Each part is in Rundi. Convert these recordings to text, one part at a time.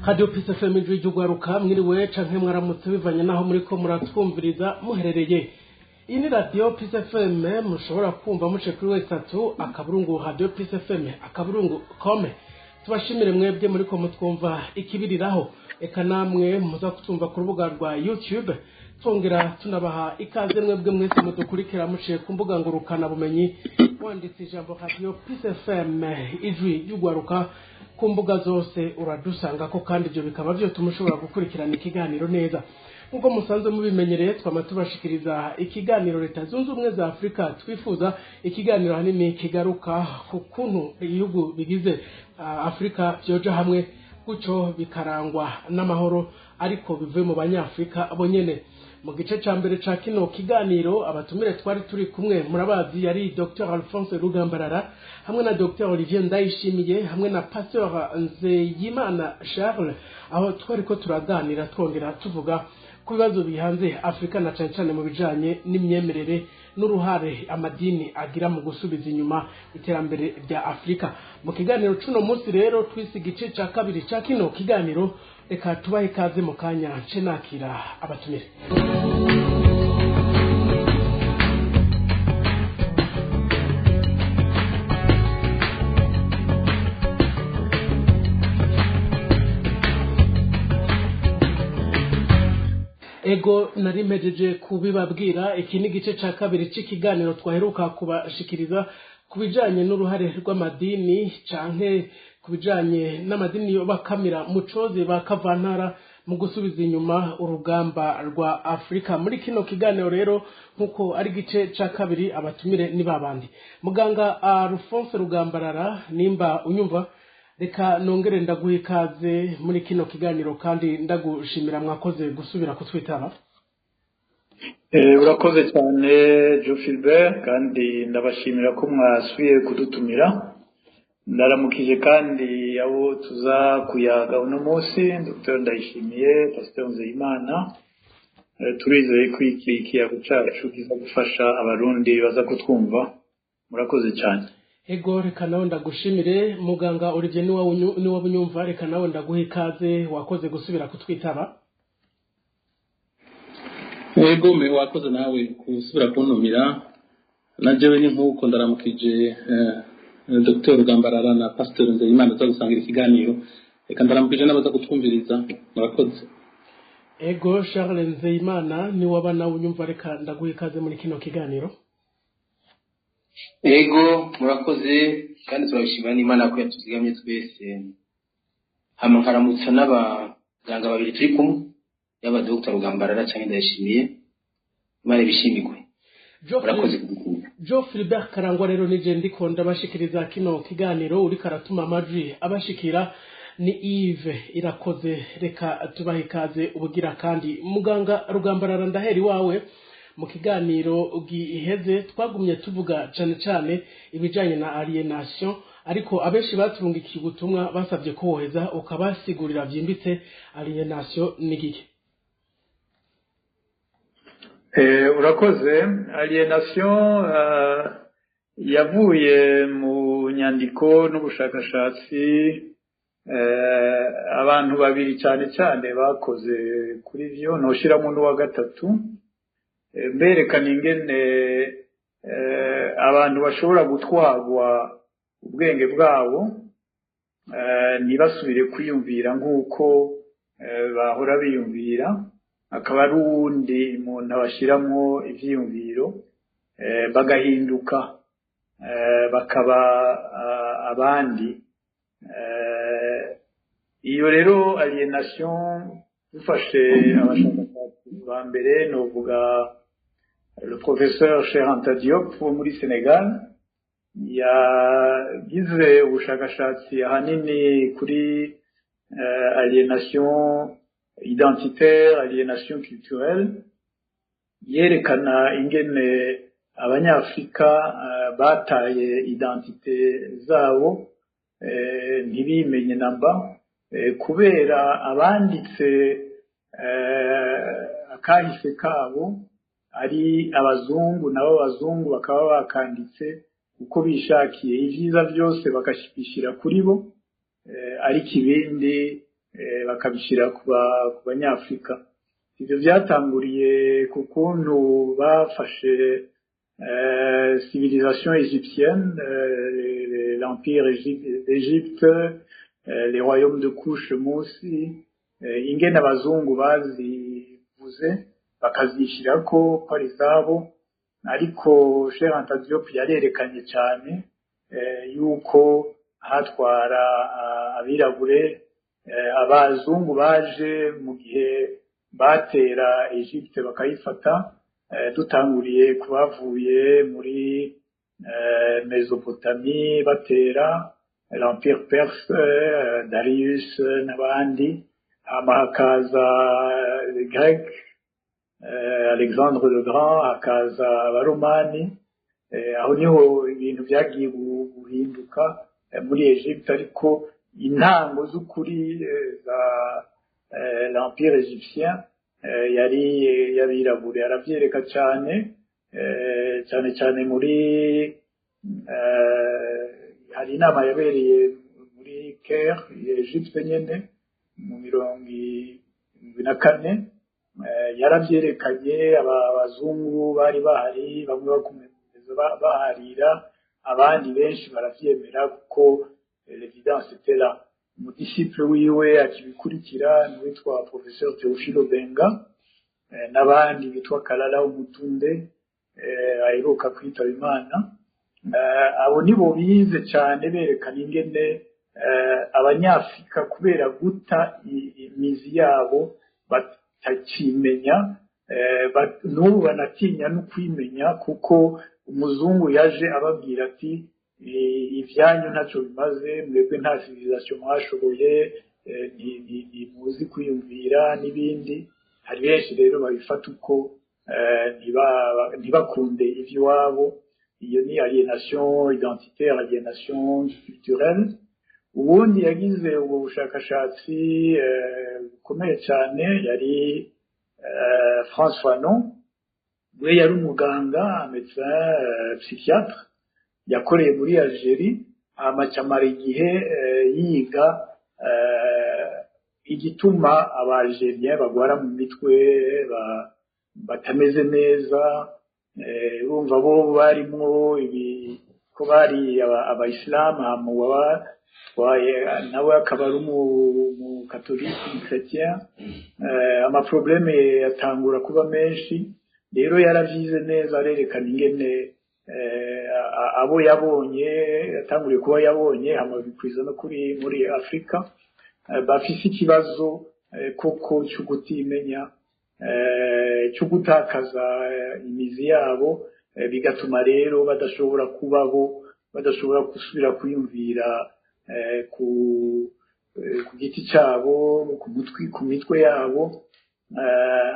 Radio Peace FM y'ugwaruka mwiriwe canke mwaramutse bivanye naho muri ko muratwumviriza muherereye. Iyi ni Radio Peace FM mushobora kumva muce kuri wesatu akaburungu Radio Peace FM akaburungu kome. Tubashimire mwebwe muri ko mutwumva ikibiriraho eka namwe muza kutumva ku rubuga rwa YouTube. Tongera tunabaha ikaze mwebwe mwese mudukurikira muciye ku mbuga ngurukana bumenyi wanditse ijambo Radio Peace FM ijwi y'ugwaruka ku mbuga zose uradusanga ko kandi ibyo bikaba byo tumushobora gukurikirana ikiganiro neza nkuko musanzwe mubimenyereye twama tubashikiriza ikiganiro Leta Zunze Ubumwe za Afrika twifuza ikiganiro hanini kigaruka ku kuntu ibihugu bigize Afrika byoja hamwe guco bikarangwa n'amahoro ariko bivuye mu banyafrika abonyene. Mu gice ca mbere ca kino kiganiro abatumire twari turi kumwe murabazi yari Dr Alphonse Rugambarara hamwe na Dr Olivier Ndayishimiye hamwe na Pasteur Nzeyimana Charles aho twari ko turaganira twongera tuvuga ku bibazo bihanze Afrika na cyane mu bijanye n'imyemerere n'uruhare amadini agira mu gusubiza inyuma iterambere rya Afrika. Mu kiganiro cuno munsi rero twisi gice ca kabiri ca kino kiganiro reka tubahe ikaze mu kanya cenakira abatumire. Ego narimejeje kubibabwira iki ni gice ca kabiri c'ikiganiro twaheruka kubashikiriza kubijanye n'uruhare rw'amadini canke kubijanye n'amadini yo bakamira mucoze bakavantara mu gusubiza inyuma urugamba rwa Afrika. Muri kino kiganiro rero nkuko ari gice ca kabiri abatumire ni babandi muganga Alphonse Rugambarara nimba unyumva reka nongere ndaguha ikaze muri kino kiganiro kandi ndagushimira mwakoze gusubira kutwitaba. Urakoze cyane Jo Philbert kandi ndabashimira ko mwasubiye kudutumira. Ndaramukije kandi abo tuza kuyaga uno munsi Dr Ndayishimiye, Pasteur Nzeyimana. Turizeye ko iki kiyago cacu kiza gufasha abarundi baza kutwumva. Murakoze cyane. Ego reka nawe ndagushimire muganga Olivier ni wabunyumva reka nawe ndaguha ikaze wakoze gusubira kutwitaba. Ego me wakoze nawe kusubira kuntumira najewe ni nkuko ndaramukije Dr Rugambarara na Pasteur Nzeyimana zo gusangira ikiganiro reka ndaramukije nabaza kutwumviriza murakoze. Ego Charles Nzeyimana ni wabana unyumva reka ndaguha ikaze muri kino kiganiro. Ego murakoze kandi turabishimira n'Imana ko yatuzigamye twese. Hama nkaramutsa n'abaganga babiri turi kumwe yaba Dr Rugambarara cyangwa Ndayishimiye Imana bishimigwe. Murakoze kudukunda. Jo Philbert Karangwa rero nije ndiko ndabashikiriza kino kiganiro uri karatuma amajwi abashikira ni Yves Irakoze reka tubahe ikaze ubugira kandi muganga Rugambarara ndaheri wawe. Mu kiganiro giheze twagumye tuvuga cyane ibijanye na alienation ariko abenshi baturungikiye ubutumwa basabye ko woheza ukabasigurira byimbitse alienation nigiki. Urakoze. Alienation yavuye mu nyandiko n'ubushakashatsi abantu babiri cyane bakoze kuri byo noshiramo n'uwa gatatu berekana ingene abantu bashobora gutwagwa ubwenge bwabo ntibasubire kwiyumvira nk'uko bahora biyumvira akaba ari uwundi umuntu abashiramo ivyiyumviro bagahinduka bakaba abandi. Iyo rero alienation dufashe abashakashatsi ba mbere novuga le professeur Cheikh Anta Diop wo muri Senegal yagize ubushakashatsi ahanini kuri alienation identitaire, alienation culturelle, yerekana ingene abanyafrika bataye identite zabo ntibimenye namba kubera abanditse akahise kabo ari abazungu nabo abazungu bakaba bakanditse uko bishakiye ivyiza byose bakashikishira kuri bo ariko ibindi bakabishyira ku banyafurika. Ibyo byatanguriye ku kuntu bafashe civilisation égyptienne, l'empire d'Égypte, les royaumes de Kush munsi, ingene abazungu bazivuze bakazishyirako ko ari zabo, ariko Cheikh Anta Diop yarerekanye cyane yuko hatwara abirabure, abazungu baje mu gihe batera Egypte bakayifata, dutanguriye kubavuye muri Mesopotamie batera l'empire perse, Darius n'abandi, hakaza les Grecs, Alexandre le Grand, hakaza abaromani, aho niho ibintu byagiye guhinduka muri Egypte, ariko intango z'ukuri za l'empire égyptien yari yabirabure. Arabyereka cyane cyane muri hari inama yabereye muri Caire, Egypte nyene mu 1974, yarabyerekanye abazungu bari bahari, bamwe bakomeza baharira, abandi benshi baravyemera kuko l'évidence était là. Umudisiple wiwe akibikurikira n'uwitwa professeur Théophile Obenga, n'abandi bitwa Kalala Umutunde aheruka kwitaba Imana. Abo nibo bize cyane berekana ingene abanyafrika kubera guta imizi yabo batakimenya, n'ubu banatinya no kwimenya, kuko umuzungu yaje ababwira ati ibyanyu ntacyo bimaze, mwebwe nta civilisation mwashoboye, ntimuzi kwiyumvira n'ibindi. Hari benshi rero babifata uko ntibakunde ivy'iwabo. Iyo ni aliénation identitaire, aliénation culturelle. Ubundi yagize ubwo bushakashatsi bukomeye cyane yari François Fanon. We yari umuganga, médecin psychiatre, yakoreye muri Algerie, amacamara igihe yiga igituma abalgerien bagwara mu mitwe, batameze neza. Urumva bo barimwo ko bari abayisilamu, nawe akaba ari umukatolika, umukretien. Amaprobleme yatangura kuba menshi, rero yaravyize neza, arerekana ingene abo yabonye, yatanguriye kuba yabonye amabikwiza no muri Afrika, bafise ikibazo koko cyo kutimenya, cyo gutakaza imizi yabo, bigatuma rero badashobora kubaho, badashobora gusubira kwiyumvira ku giti cyabo, ku mitwe yabo.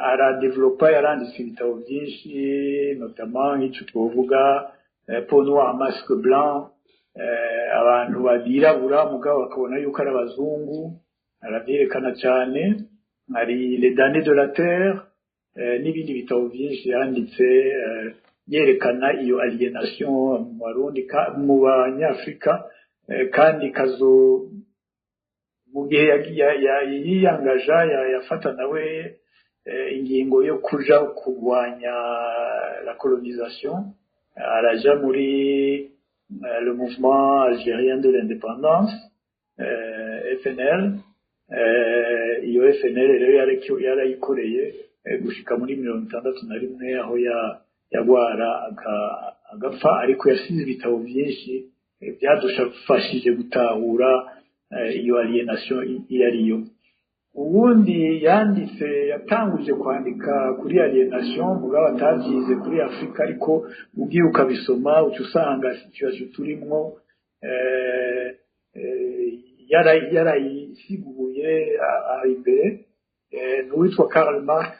Aradevelopa, yaranditse ibitabo byinshi, notamment nk'icyo twovuga Peau Noire Masque Blanc, abantu babirabura mugabo bakabona yuko ari abazungu, arabyerekana cyane. Hari Les damnés de la terre, n'ibindi bitabo byinshi yanditse yerekana iyo aliénation mu Barundi, mu Banyafrika, kandi mu gihe yiyangaja yafata nawe ingingo yo kuja kurwanya la colonisation, araja muri le mouvement algérien de l'indépendance, FNL. Iyo FNL rero yarayikoreye gushika muri 1961 aho yagwara agapfa, ariko yasize ibitabo byinshi byadufashije gutahura iyo aliénation iyo ariyo. Ubundi yatanguje kwandika kuri aliénation mugabo atavyize kuri Afrika, ariko ugiye ukabisoma uca usanga situation turimwo yarayisiguye imbere. N'uwitwa Karl Marx,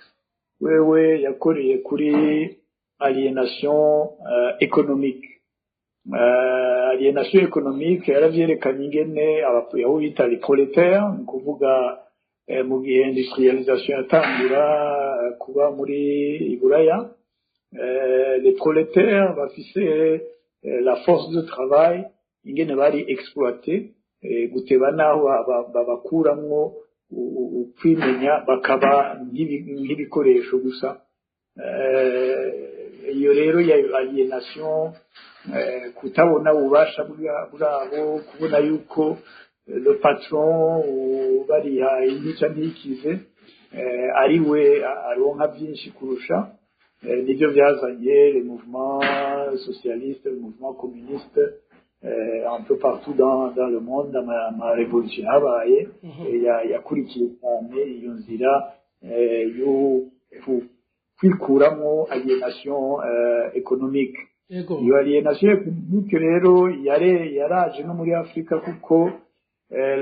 wewe yakoreye kuri aliénation économique. Aliénation économique yaravyerekanye ingene aho bita les prolétaires, ni kuvuga mu gihe industrialisation yatangura kuba muri Iburaya, les prolétaires bafise la force de travail ingene bari exploité, guteba naho babakuramwo ukwimenya bakaba nk'ibikoresho gusa. Iyo rero ya alienation, kutabona ububasha bwabo, kubona yuko le patron bariha inyica ntikize ari we aronka byinshi kurusha, nibyo byazanye le mouvement socialiste, le mouvement communiste un peu partout dans le monde. ama révolution habaye yakurikiye cyane iyo nzira yo kwikuramo alienation économique. Iyo alienation économique rero yaraje no muri Afrika, kuko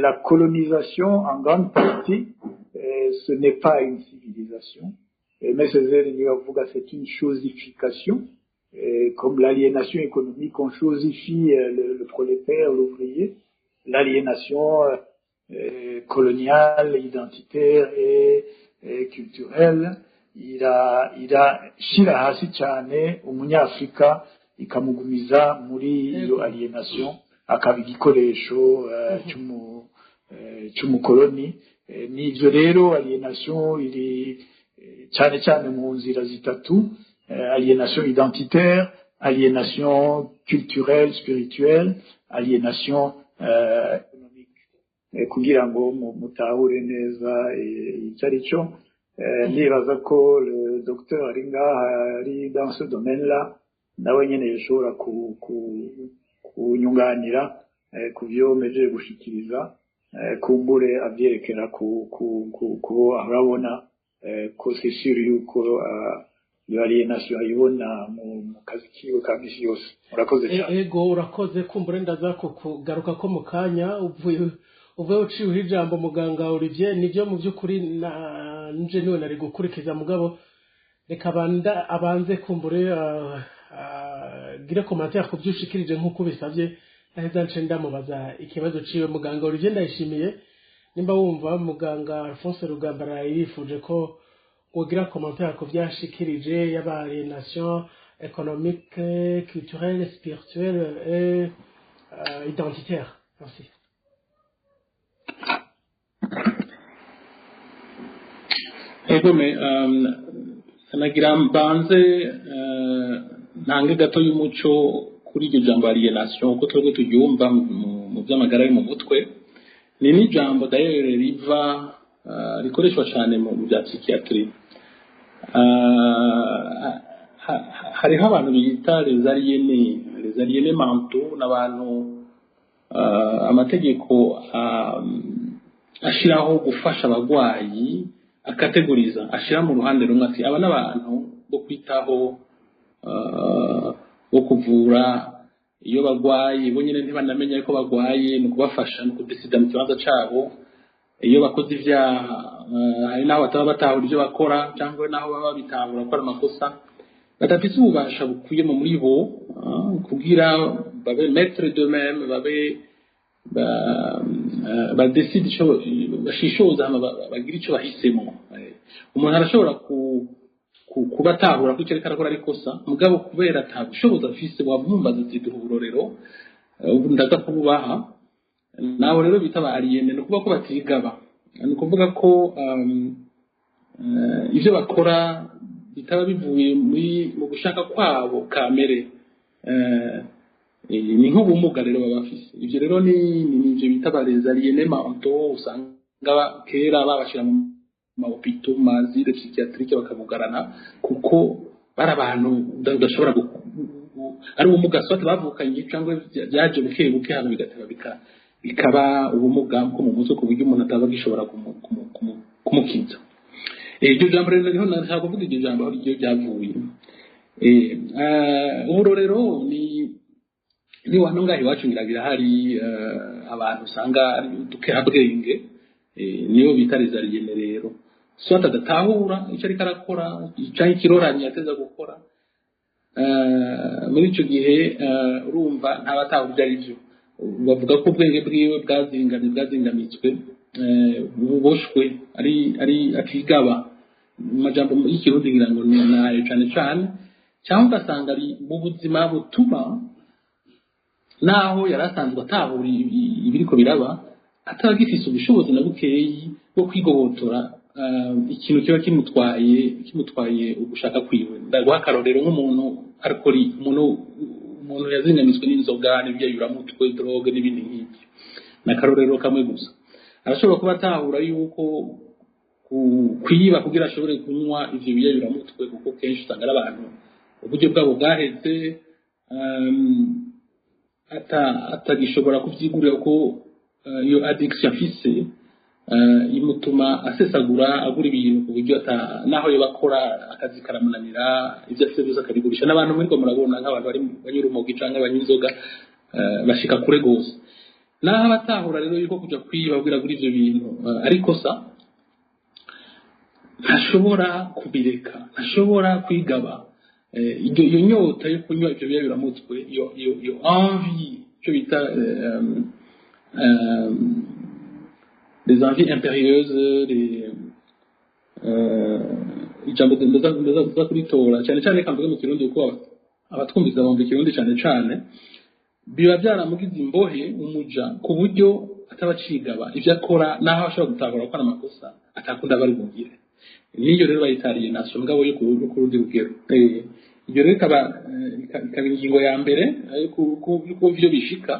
la colonisation en grande partie ce n'est pas une civilisation, mais c'est une chosification. Comme l'aliénation économique, on chosifie le prolétaire, l'ouvrier. L'aliénation coloniale, identitaire et culturelle irashira hasi cyane umunyafrika, ikamugumiza muri iyo aliénation, akaba igikoresho cy'umukoloni. N'ivyo rero aliénation iri cyane cyane mu nzira zitatu: aliénation identitaire, aliénation culturelle, spirituelle, aliénation économique. Kugira ngo mutahure neza icyo ari cyo, nibaza ko le docteur ari ngaha ari dans ce domaine-là, nawe nyene yashobora kunyunganira ku byo meje gushikiriza, kumbure avyerekera kubo arabona ko c'est sûr yuko iyo alienation ayibona mu kazi kiwe ka misi yose. Urakoze cyane. Ego urakoze, kumbure ndaza kugaruka ko mu kanya uvuye uciye ijambo muganga Olivier. Nibyo mu by'ukuri nje niwe nari gukurikiza, mugabo reka abanze kumbure gire commentaire ku byushikirije nk'uko bisabye, naheza nce ndamubaza ikibazo ciwe. Muganga Olivier ndayishimiye, nimba wumva muganga Alphonse Rugambara yifuje ko ugira commentaire ku byashikirije y'aba aliénation économique, culturelle, spirituelle et identitaire. Merci. Egome nagira mbanze ntange gato y'umuco kuri iryo jambo aliénation, uko twebwe turyumva mu by'amagara yo mu mutwe. Ni n'ijambo d'ailleurs riva rikoreshwa cyane mu bya psychiatrie. Hariho abantu bita les aliénés mentaux, n'abantu amategeko ashiraho gufasha abagwayi, akategoriza, ashira mu ruhande rumwe ati aba n'abantu bo kwitaho, bo kuvura iyo bagwayi bo nyine ntibanamenya yuko bagwaye, no kubafasha no kudesida mu kibanza cabo. Iyo bakoze ivyaha hari naho bataba batahura ibyo bakora, cyangwa naho baba bitahura gukora amakosa, badafite ububasha bukwiye muri bo kugira babe maître de même, babe badeside icyo bashishoza, bagira icyo bahisemo. Umuntu arashobora kubatahura ko icyo ariko arakora ari kosa, mugabo kubera atabushobozi afise wabumbaza ati duha uburorero ndaza kububaha. Nabo rero bitaba aliene, no kuba ko batigaba, no kuvuga ko ivyo bakora bitaba bivuye mu gushaka kwabo kamere, ni nk'ubumuga rero baba bafise. Ivyo rero ni ivyo bitaba les aliénés mentaux, usanga kera babashira mu mahopito mazire psychiatrique bakabugarana, kuko bari abantu udashobora ari ubumuga sote bavukanye cyangwa byaje buke hano bigateba bikaba ubumuga bwo mu mutwe ku buryo umuntu ataba gishobora kumukiza. Iryo jambo rero niho nashaka kuvuga iryo jambo aho ryo ryavuye. Uburorero ni wano ngaho iwacu ngira hari abantu usanga ari dukerabwenge, niyo bita les aliénés rero. Sote adatahura icyo ariko arakora cyangwa ikiroranye yateza gukora, muri icyo gihe urumva ntabatahura ibyo ari byo. Bavuga ko ubwenge bwiwe bwazingamitswe, buboshwe, ari akigaba mu majambo y'ikirundi ngira ngo nayo cyane cyane, cyangwa ugasanga ari mu buzima butuma naho yarasanzwe atahura ibiriko biraba, atagifise ubushobozi na bukeyi bwo kwigobotora ikintu kiba kimutwaye ugushaka kwiwe. Ndaguha akarorero nk'umuntu alcoolique, umuntu yazingamitswe n'inzoga n'ibyayuramutwe, drogue n'ibindi nk'ibyo, n'akarorero kamwe gusa. Arashobora kuba atahura yuko kwiba kugira ashobore kunywa ivyo biyayuramutwe, kuko kenshi usanga ari abantu uburyo bwabo bwaheze, atagishobora kuvyigurira ko iyo addiction afise imutuma asesagura agura ibintu ku buryo naho yo bakora akazi karamunanira, ivyo afise byose akabigurisha. N'abantu muri ko murabona nk'abantu bari banyura umugi canke banywa inzoga bashika kure gose. Naho abatahura rero yuko kuja kwiba kugira agura ivyo bintu ariko sa ntashobora kubireka, ntashobora kwigaba iyo nyota yo kunywa ivyo biramutwe, iyo envie cyo bita les envies impérieuses, ijambo ndaza kuritora cyane cyane kamvuga mu kirundi uko abatwumviza bamva ikirundi cyane biba byaramugize imbohe umuja ku buryo atabacigaba ivyo akora, naho ashobora gutahura ko amakosa atakunda bari bugire. Niyo rero bayitariye naso mugabo yo kurundi rugero. Iyo rero ikaba ingingo ya mbere yuko byo bishika.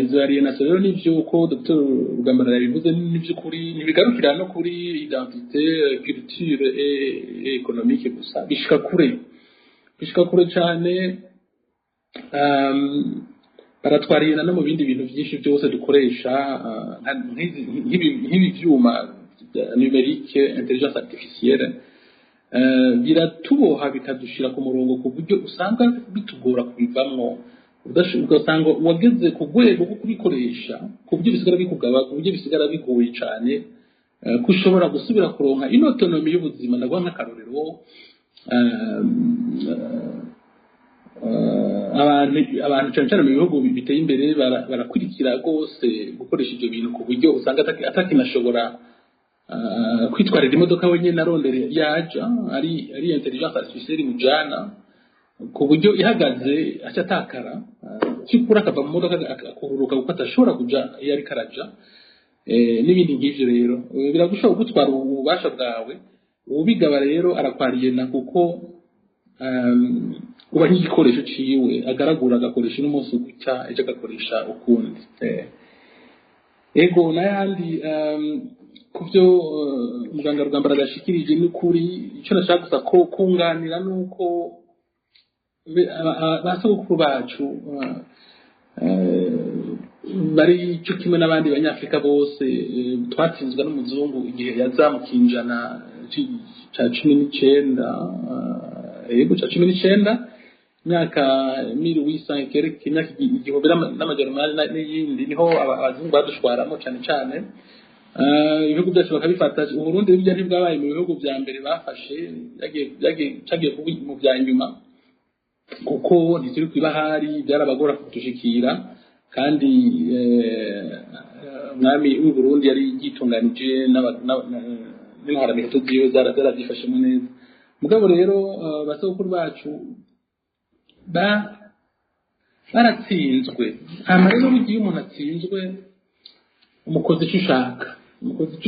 Izo ariye naso rero nivyo uko Dr. Rugambara yabivuze, nivyo kuri nibigarukira no kuri identité, culture et économique gusa, bishika kure cyane. Baratwariye no mu bindi bintu byinshi byose dukoresha nk'ibi vyuma numérique, intelligence artificielle, biratuboha bikadushira ku murongo ku buryo usanga bitugora kubivamwo, ugasanga wageze ku rwego rwo kubikoresha ku buryo bisigara bikugaba, ku buryo bisigara bigoye cyane kushobora gusubira kuronka ino autonomy y'ubuzima. Ndagwa nk'akarorero abantu cyane mu bihugu biteye imbere barakurikira rwose gukoresha ibyo bintu ku buryo usanga atakinashobora kwitwarira imodoka wenyine arondere yaja ari intelligence artificielle mujana, ku buryo ihagaze acatakara cyukura akava mu modoka akururuka kuko atashobora kuja iyo ari karaja, n'ibindi nk'ivyo. Rero biragushobora gutwara ububasha bwawe, ubigaba rero arakwariye na kuko uba nk'igikoresho ciwe agaragura, agakoresha n'umunsi gutya ejo agakoresha ukundi. Ego n'ayandi kubyo muganga Rugambara agashikirije n'ukuri, icyo nashaka gusa ko kunganira nuko basogokuru bacu bari cyo kimwe n'abandi banyafrika bose twatsinzwe n'umuzungu igihe yazamukinjana ca 19 ca 19 myaka 1800 imyaka igihumbi n'amajana n'iyindi, niho abazungu badushwaramo cyane ibihugu byacu bakabifata. Uburundi bijya ntibwabaye mu bihugu bya mbere bafashe, yagiye mu bya nyuma kuko ntituri kwibahari, byarabagora kutushikira, kandi umwami w'u Burundi yari yitunganije n'intwaramiheto ziwe zarabyifashemo neza. Mugabo rero basogokuru bacu baratsinzwe. Rero ugiye umuntu atsinzwe umukozi icyo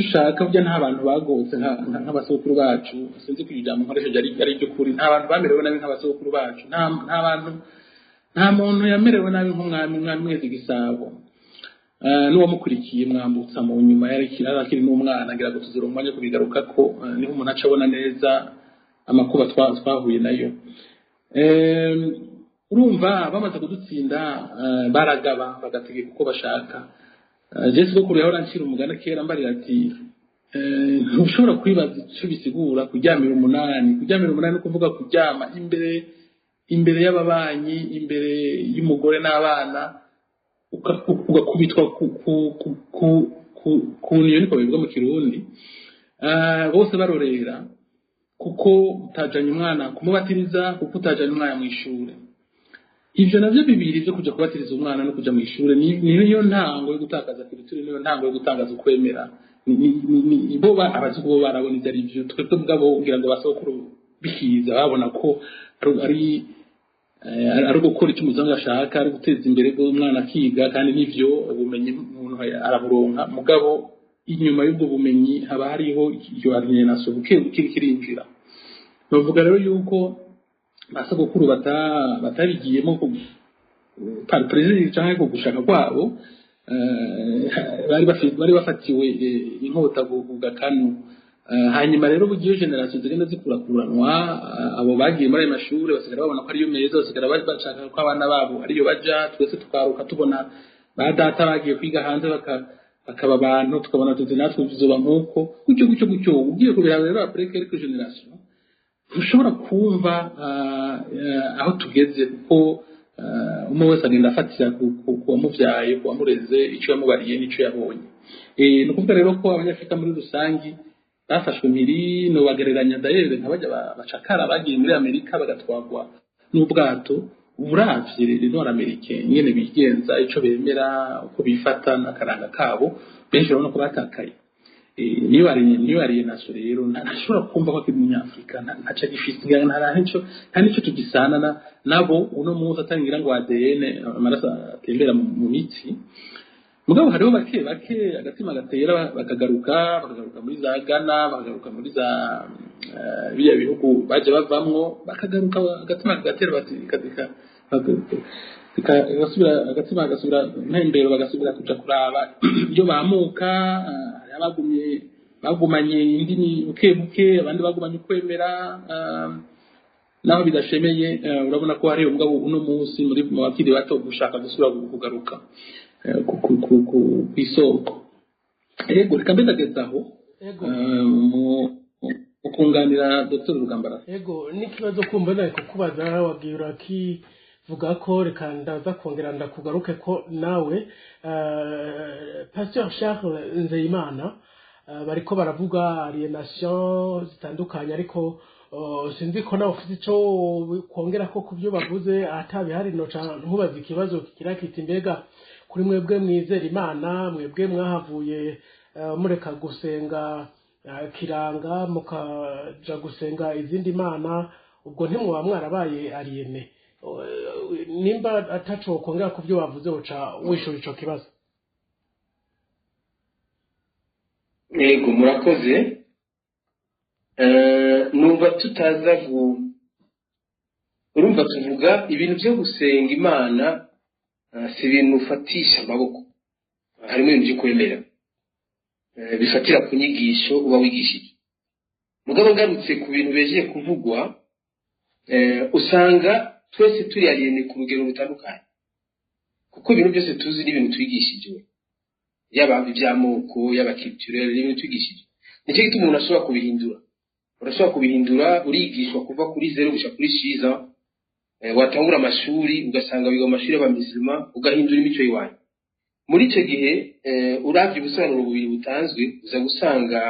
ushaka burya nta bantu bagotse nk'abasogokuru bacu. Sinzi ko ijambo nkoresheje ari ryo kuri, nta bantu bamerewe nabi nk'abasogokuru bacu, nta muntu yamerewe nabi nk'umwami mwezi Gisabo n'uwamukurikiye mwambutsa mu nyuma yarakiri n'umwana, ngira ngo tuzira umwanya kubigaruka ko niho umuntu acabona neza amakuba twahuye nayo. Urumva bamaze kudutsinda baragaba bagategeka uko bashaka. Jesi ko kuriho rancira umugana kera mbarira ati ntushobora kwibaza icyo bisigura kuryamira umunani kuvuga kuryama imbere y'ababanyi, imbere y'umugore n'abana, ugakubitwa ku niyo niko bivuga mu Kirundi, bose barorera kuko utajanye umwana kumubatiriza, kuko utajanye umwana mu ishuri. Ivyo navyo bibiri byo kuja kubatiriza umwana no kuja mu ishuri niyo ntango yo gutakaza culture, niyo ntango yo gutangaza ukwemera. Bo abazungu bo barabona ivyo ari byo, twebwe mugabo ngira ngo basokuru bihiza babona ko ari ari gukora icyo umuzungu ashaka, ari guteza imbere umwana akiga, kandi n'ivyo ubumenyi umuntu araburonka. Mugabo inyuma y'ubwo bumenyi haba hariho iyo alienation buke kirinjira. Novuga rero yuko basogokuru batabigiyemo par plaisir cyangwa ko gushaka kwabo, bari bafatiwe inkota kuvuga kanu. Hanyuma rero bugiye generation zigenda zikurakuranwa, abo bagiye muri amashuri basigara babona ko ariyo meza, basigara bashaka ko abana babo ariyo baja, twese tukaruka tubona ba data bagiye kwiga hanze bakaba abantu, tukabona tuzi natwe tuzoba nkuko gutyo ugiye kubira rero après quelques générations ushobora kumva aho tugeze, kuko umwe wese agenda afatira ku wamuvyaye, ku wamureze, icyo yamubariye n'icyo yabonye. Ni ukuvuga rero ko abanyafrika muri rusangi bafashwe miri no bagereranya dayere nk'abajya bacakara bagiye muri Amerika bagatwagwa n'ubwato. Uravye rero Nord America nyene bigenza ico bemera, uko bifata n'akaranga kabo, benshi urabona ko batakaye. Niyo ari naso rero ntashobora kumva ko ari umunyafrika, ntaca gifisiga, nta nico tugisanana nabo uno munsi atangira ngo ADN amaraso atembera mu mitsi. Mugabo hariho bake agatima gatera bakagaruka muri za Ghana, bakagaruka muri za biya bihugu baje bavamwo, bakagaruka agatima gatera bagasubira ntembero, bagasubira kuja kuraba iyo bamuka. Bagumanye indini buke, abandi bagumanye kwemera, naho bidashemeye. Urabona ko hari umugabo uno munsi muri mu bakiri bato gushaka gusubira kugaruka ku isoko. Yego, reka mbedagezaho ukunganira Dr. Rugambara. Yego, n'ikibazo kumva nawe kukubaza wagiye urakivuga ko, reka ndaza kongera ndakugaruke ko nawe Pasteur Charles Nzeyimana bariko baravuga alienation zitandukanye, ariko sinzi ko nawe ufite ico kongera ko kubyo bavuze atabihari. No nkubaza ikibazo kikira kiti, mbega kuri mwebwe mwizera Imana, mwebwe mwahavuye mureka gusenga kiranga mukaja gusenga izindi mana, ubwo ntimwaba mwarabaye aliene? Nimba ataco kongera kubyo bavuze uca wishura ico kibazo. Yego, murakoze. Numva tutaza urumva tuvuga ibintu byo gusenga Imana, si ibintu ufatisha amaboko, harimo ibintu byo kwemera bifatira ku nyigisho uba wigishije. Mugabo ngarutse ku bintu beje kuvugwa, usanga twese turi aliene ku rugero rutandukanye, kuko ibintu byose tuzi n'ibintu twigishijwe, yaba iby'amoko, yaba culturel, n'ibintu twigishije. Nicyo gituma umuntu ashobora kubihindura. Urashobora kubihindura, urigishwa kuva kuri 0 gushika kuri 6 watangura amashuri ugasanga biga amashuri y'abamizima, ugahindura imico yiwanyu. Muri icyo gihe uravye ubusobanuro bubiri butanzwe, uza gusanga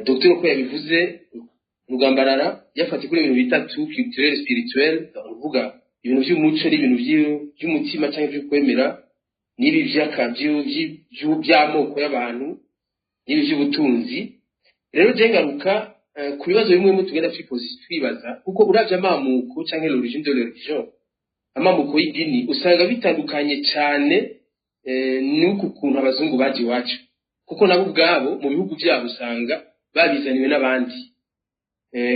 Dr. ko yabivuze Rugambarara yafati kuri ibintu bitatu: culturel, spirituel, uvuga ibintu by'umuco n'ibintu by'umutima cyangwa byo kwemera, n'ibi by'akabyo by'amoko y'abantu, n'ibi by'ubutunzi. Rero jengaruka ku bibazo bimwe mu tugenda twibaza, kuko uravye amamuko cyangwa l'origine de la religion, amamuko y'idini usanga bitandukanye cyane nuko kuntu abazungu baje iwacu, kuko nabo ubwabo mu bihugu byabo usanga babizaniwe n'abandi.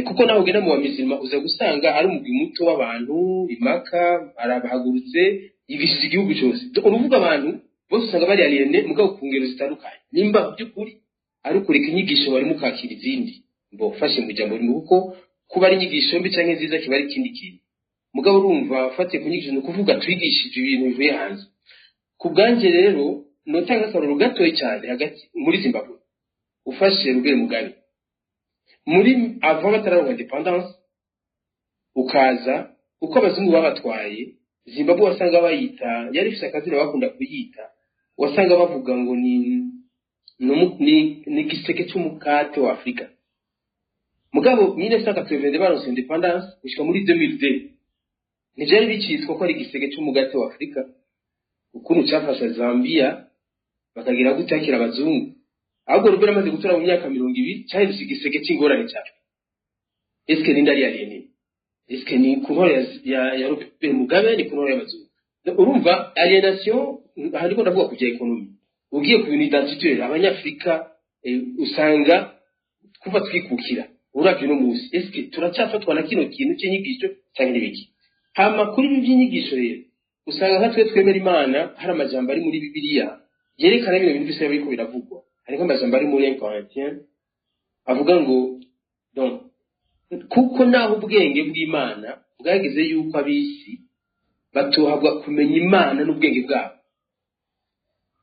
Kuko naho ugenda mu bamizima uza gusanga ari umugwi muto w'abantu imaka arabahagurutse yigishije igihugu cyose. Uruvuga abantu bose usanga bari aliene mugabo ku ngero zitandukanye. Nimba by'ukuri ari kureka inyigisho bari mukakira izindi, mbo fashe mu jambo rimwe, kuko kuba ari inyigisho mbi cyangwa nziza kiba ari ikindi kintu. Mugabo urumva ufatiye ku nyigisho no kuvuga twigishije ibintu bivuye hanze. Ku bwanje rero notanga akaroro gatoyi cyane hagati muri Zimbabwe. Ufashe Robert Mugabe muri avant batararonka independence, ukaza uko abazungu babatwaye Zimbabwe wasanga bayita, yari ifite akazina bakunda kuyita, wasanga bavuga ngo ni giseke cy'umukate wa Afrika. Mugabo 1982 baronse independence, gushika muri 2002 ntibyari bicitwa ko ari giseke cy'umugate wa Afrika. Ukuntu cyafasha Zambia bakagira gutakira abazungu, ahubwo Robert amaze gutora mu myaka 20 cyari igiseke cy'ingorane cyane. Eske ninda ari aliene? eske ni ku ntore ya Robert Mugabe ni ku ntore y'abazungu urumva alienation hariko ndavuga ku bya economy ugiye ku bintu identitaire abanyafrika usanga kuva twikukira uravye no musi eske turacyafatwa na kino kintu cy'inyigisho cyangwa n'ibiki hama kuri ibi by'inyigisho rero usanga nka twe twemera Imana hari amajambo ari muri Bibiliya yerekana ibintu bintu byose biriko biravugwa hariko amajambo ari muri 1 Corinthiens avuga ngo donc kuko naho ubwenge bw'Imana bwageze yuko abisi batohabwa kumenya Imana n'ubwenge bwabo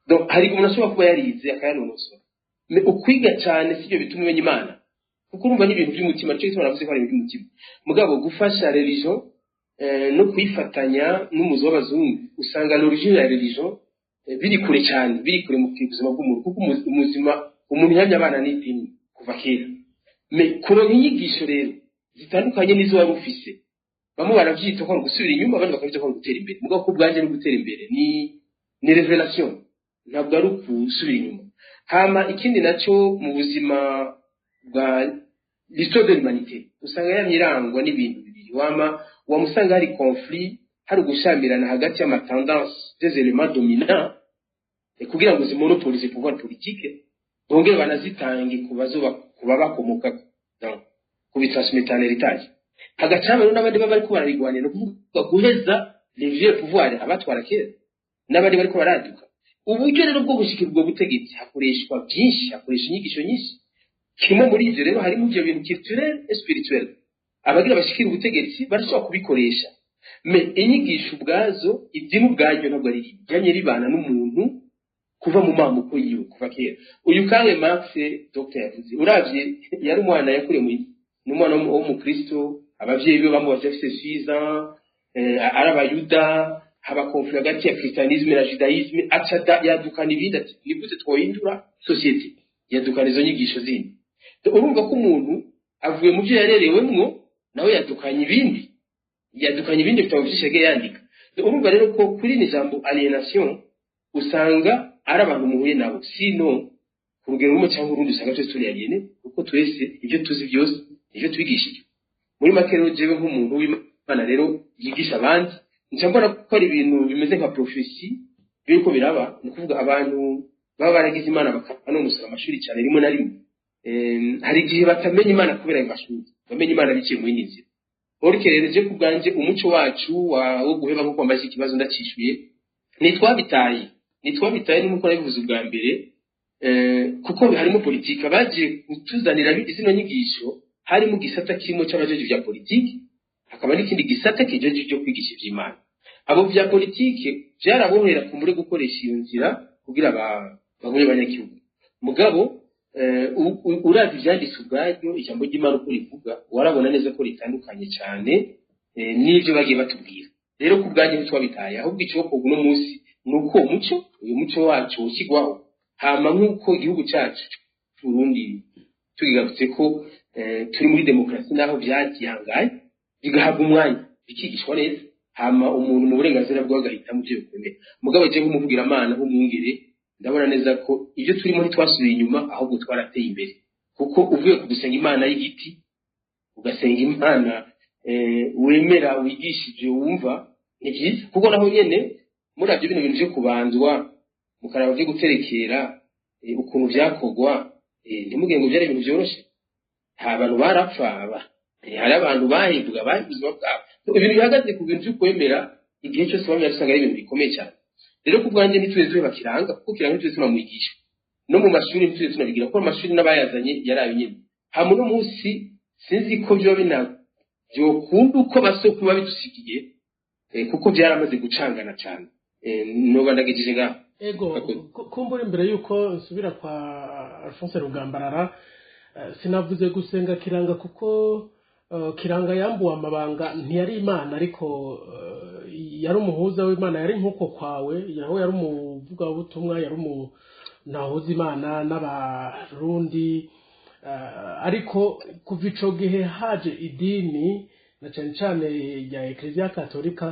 donc hari umuntu ashobora kuba yarize akayanonosora me ukwiga cyane sibyo bituma umenya Imana kuko urumva n'ibintu by'umutima cyo gituma navuze ko ari iby'umutima mugabo gufasha religion no kwifatanya n'umuzo w'abazungu usanga l'origine ya religion biri kure cyane biri kure mu buzima bw'umuntu kuko umuzima umuntu yanya abana n'idini kuva kera me kuronka inyigisho rero zitandukanye n'izo wari ufise bamwe baravyita ko gusubira inyuma abandi bakavyita ko gutera imbere mugabo ko bwanje no gutera imbere ni revelation ntabwo ari gusubira inyuma hama ikindi naco mu buzima bwa l'histoire de l'humanité usanga yanyirangwa n'ibintu bibiri wamusanga hari conflit hari gushamirana hagati y'amatendance des éléments dominants kugira ngo zimonopolize pouvoir politique bongere banazitange kuba bakomoka ku bitransmettre heritage hagacamo n'abandi baba ariko bararigwanira kuvuga guheza les vieux pouvoir abatwara kera n'abandi bariko baraduka uburyo rero bwo gushikirwa butegetsi hakoreshwa byinshi hakoresha inyigisho nyinshi kimwe muri ivyo rero harimo ivyo bintu culturel et spirituel abagira bashikira ubutegetsi barashobora kubikoresha me inyigisho ubwazo idini ubwaryo ntabwo ari bijyanye ribana n'umuntu kuva mu mamuko yiwe kuva kera uyu Karl Marx Dr. yavuze uravye yari umwana yakuriye mu n'umwana wo mu Kristo abavyeyi be bamubaze afite 6 ans arabayuda haba conflit hagati ya christianisme na judaisme acada yadukana ibindi ati nigute twohindura society yadukana izo nyigisho zindi urumva ko umuntu avuye mu byo yarerewemwo nawe yadukanye ibindi bitabo byishege yandika urumva rero ko kuri ni jambo alienation usanga ari abantu muhuye nabo sino ku rugero rumwe cyangwa urundi usanga twese turi aliene kuko twese ibyo tuzi byose ibyo twigishije muri make rero jewe nk'umuntu w'Imana rero yigisha abandi ncambona ko ari ibintu bimeze nka prophecy biriko biraba ni kuvuga abantu baba baragize Imana bakanonosora amashuri cyane rimwe na rimwe hari igihe batamenya Imana kubera amashuri bamenye Imana biciye mu yindi orike rero je kubwanje umuco wacu wo guheba nko kwambaza ikibazo ndacishuye nitwabitaye n'uko nabivuze ubwa mbere kuko harimo politika baje kutuzanira izino nyigisho harimo gisata kirimo cy'abajeje bya politiki hakaba n'ikindi gisata kijeje cyo kwigisha iby'Imana abo bya politiki byarabohera kumure gukoresha iyo nzira kugira bagure abanyagihugu mugabo urazi byanditse ubwaryo ijambo ry'Imana uko rivuga warabona neza ko ritandukanye cyane n'ibyo bagiye batubwira rero ku bwanjye ntitwabitaye ahubwo icyo ko uno munsi nuko uyu muco wacu ukigwaho hama nk'uko igihugu cyacu Burundi tugigarutse ko turi muri demokrasi naho byagihangaye bigahabwa umwanya bikigishwa neza hama umuntu mu burenganzira bw'agahita mu byo bikomeye mugabo je nk'umuvugira Imana nk'umwungere ndabona neza ko ibyo turimo ntitwasubiye inyuma ahubwo twarateye imbere kuko uvuye kugusenga Imana y'igiti ugasenga Imana wemera wigishije wumva ni byiza kuko naho nyene muravye ibintu bintu byo kubanzwa mukaraba byo guterekera ukuntu byakogwa ntimugengo byari ibintu byoroshe nta bantu barapfa hari abantu bahindurwa bahindurwa bwabo ibintu bihagaze ku bintu byo kwemera igihe cyose bamenya usanga ari ibintu bikomeye cyane rero ku bwanjye ntitweze bakiranga kuko kiranga ntitweze tunamwigisha no mu mashuri ntitweze tunabigira ko amashuri n'abayazanye yarayo nyine hamwe no munsi sinzi ko byo byo kumva uko basoko babidusigiye kuko byaramaze gucangana cyane no bandagije ngaho ego kumbura imbere yuko nsubira kwa Alphonse Rugambarara sinavuze gusenga kiranga kuko kiranga yambuwe amabanga ntiyari Imana ariko yari umuhuza w'Imana yari nkuko kwawe yaho yari umuvuga ubutumwa yari nahuza Imana n'abarundi ariko kuva ico gihe haje idini na cyane cyane ya Ecclesia Katolika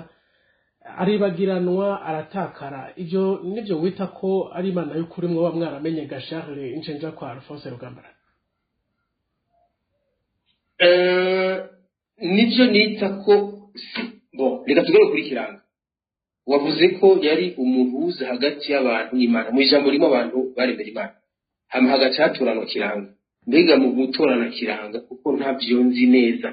aribagiranwa aratakara ibyo nivyo wita ko ari Imana y'ukuri mwe bamwaramenye Charles Inchenja kwa Alphonse Rugambara nibyo nita ko reka tugere kuri kiranga wavuze ko yari umuhuza hagati y'abantu n'Imana mu ijambo ririmo abantu baremera Imana hama hagati haturanwa kiranga mbega mu gutorana kiranga kuko ntabyo nzi neza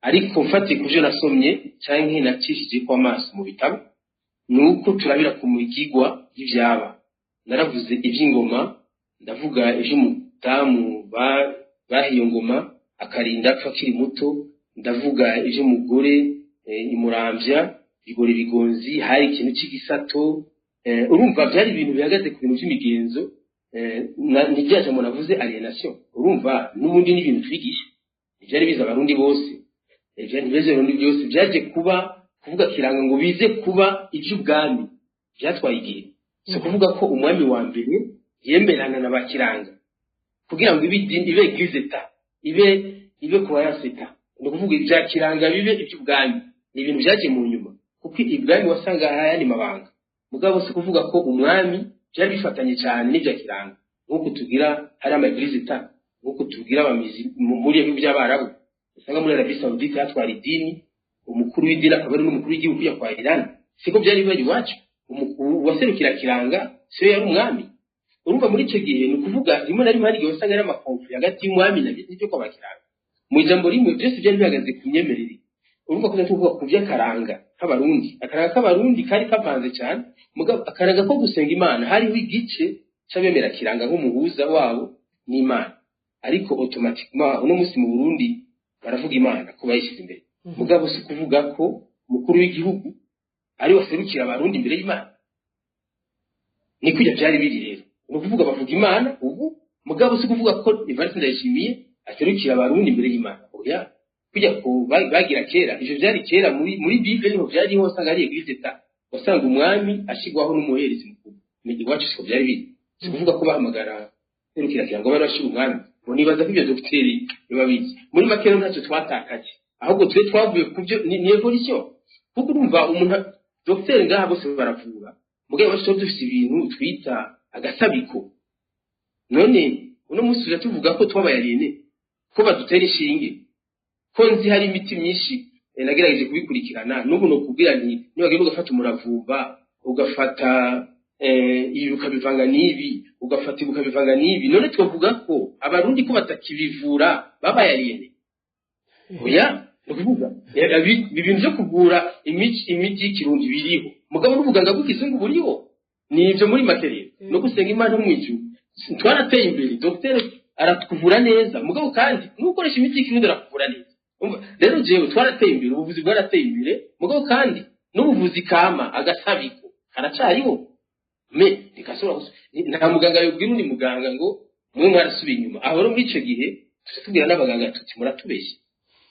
ariko mfatiye ku byo nasomye cyangwa nacishije ko amaso mu bitabo nuko turabira ku mugigwa y'ivyaba naravuze iby'ingoma ndavuga iby'umudamu bahiyo ngoma akarinda apfa akiri muto ndavuga iby'umugore imuramvya bigore bigonzi hari ikintu cy'igisato urumva byari ibintu bihagaze ku bintu by'imigenzo nijyaje mu navuze alienation urumva n'ubundi n'ibintu twigisha ibyari biza abarundi bose ibyari biza abarundi byose byaje kuba kuvuga kiranga ngo bize kuba iby'ubwami byatwaye igihe so kuvuga ko umwami wa mbere yemerana na bakiranga kugira ngo ibe gizeta ibe kuba yaseta no kuvuga ibya kiranga bibe iby'ubwami ni ibintu byaje mu nyuma kuko ibwami wasanga hayani mabanga mugabo se kuvuga ko umwami byari bifatanye cyane n'ibya kiranga nkuko tugira hari amagizeta nkuko tugira abamizi muri ibi by'abarabu usanga muri Arabie Saoudite hatwara idini umukuru w'idini akaba ari n'umukuru w'igihugu ya kwa Iran siko byari bari wacu waserukira kiranga se yari umwami urumva muri icyo gihe ni kuvuga rimwe na rimwe hari igihe usanga ari amakonfli hagati y'umwami na n'ibyo kwa bakiranga mu ijambo rimwe byose byari bihagaze ku myemerere urumva ko tuvuga ku by'akaranga k'abarundi akaranga k'abarundi kari kavanze cyane mugabo akaranga ko gusenga Imana hariho igice cy'abemera kiranga nk'umuhuza wabo n'Imana ariko automatiquement uno munsi mu Burundi baravuga Imana ko bayishyize imbere mugabo si kuvuga ko umukuru w'igihugu ari waserukira abarundi imbere y'Imana ni kujya byari biri rero no kuvuga bavuga Imana ubu mugabo si kuvuga ko Evariste Ndayishimiye aserukira abarundi imbere y'Imana oya kujya ko bagira kera ivyo byari kera muri Bible niho byari hose ari eglise ta usanga umwami ashigwaho n'umuherezi mukuru ni iwacu siko byari biri si kuvuga ko bahamagara serukira kirango bari bashira umwami nibaza ko ibyo dogiteri bibabizi muri makero ntacyo twatakaje ahubwo twe twavuye ku byo ni evolution kuko urumva umuntu dogiteri ngaha bose baravura mugabo bacu dufite ibintu twita agasabiko none uno munsi tuje tuvuga ko twabayarine ko badutera inshinge ko nzi hari imiti myinshi nagerageje kubikurikirana n'ubu no kubwira nti niba ugafata umuravumba ugafata ibi ukabivanga n'ibi ugafata ibi ukabivanga n'ibi none twavuga ko abarundi ko batakibivura babayarine oya nukuvuga ibintu byo kugura imiti y'ikirundi biriho mugabo n'ubuganga bw'ikizungu buriho nivyo muri materiel no gusenga Imana mu ijuru twarateye imbere docteur aratuvura neza mugabo kandi nukoresha imiti y'ikirundi arakuvura neza rero jewe twarateye imbere ubuvuzi bwarateye imbere mugabo kandi n'ubuvuzi kama agasabiko karacariho me dikasura nta muganga yobwira undi muganga ngo mwe mwarasubiye inyuma aho muri ico gihe tubwira n'abaganga tuti muratubeshye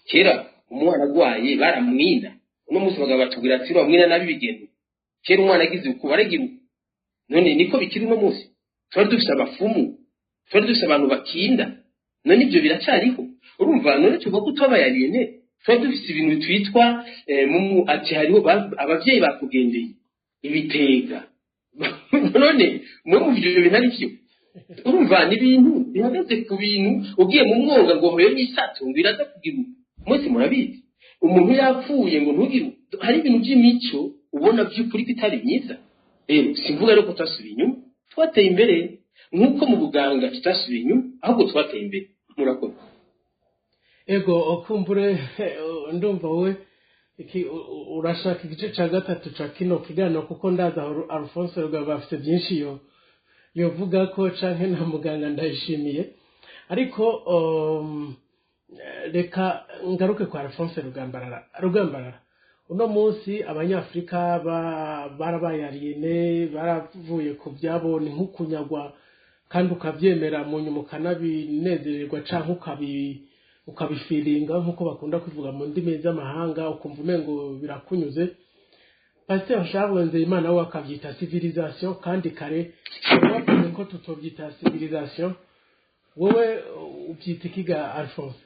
kera umwana agwaye baramwina uno munsi bagabo batubwira ati bamwina nabi bigendo kera umwana agize uko baragira none niko bikiri no munsi twari dufite abafumu twari dufite abantu bakinda none ibyo biracariho urumva none tuvuga ko twabayarine twari dufite ibintu twitwa ati hariho abavyeyi bakugendeye ibitega none mu byo bintu ari byo urumva ni ibintu bihagaze ku bintu ugiye mu mwonga ngo hoyo n'isato biraza kugira umunsi murabizi umuntu yapfuye ngo ntugire hari ibintu by'imico ubona by'ukuri bitari myiza simvuga rero ko twasubiye inyuma twateye imbere nk'uko mu buganga tutasubiye inyuma ahubwo twateye imbere murakoze ego okumbure ndumva wowe urashaka igice cya gatatu cya kino kiganiro kuko ndaza Alphonse Rugaba bafite byinshi yovuga ko canke na muganga Ndayishimiye ariko reka ngaruke kwa Alphonse Rugambarara uno munsi abanyafrika barabayariyene baravuye ku byabo ni nk'ukunyagwa kandi ukabyemera mu nyuma ukanabinezererwa canke ukabifiringa nk'uko bakunda kuvuga mu ndimi z'amahanga ukumva umengo birakunyuze Pasteur Charles Nzeyimana we akabyita civilisation kandi kare bavuze ko tutobyita civilisation wowe ubyita ikiga Alphonse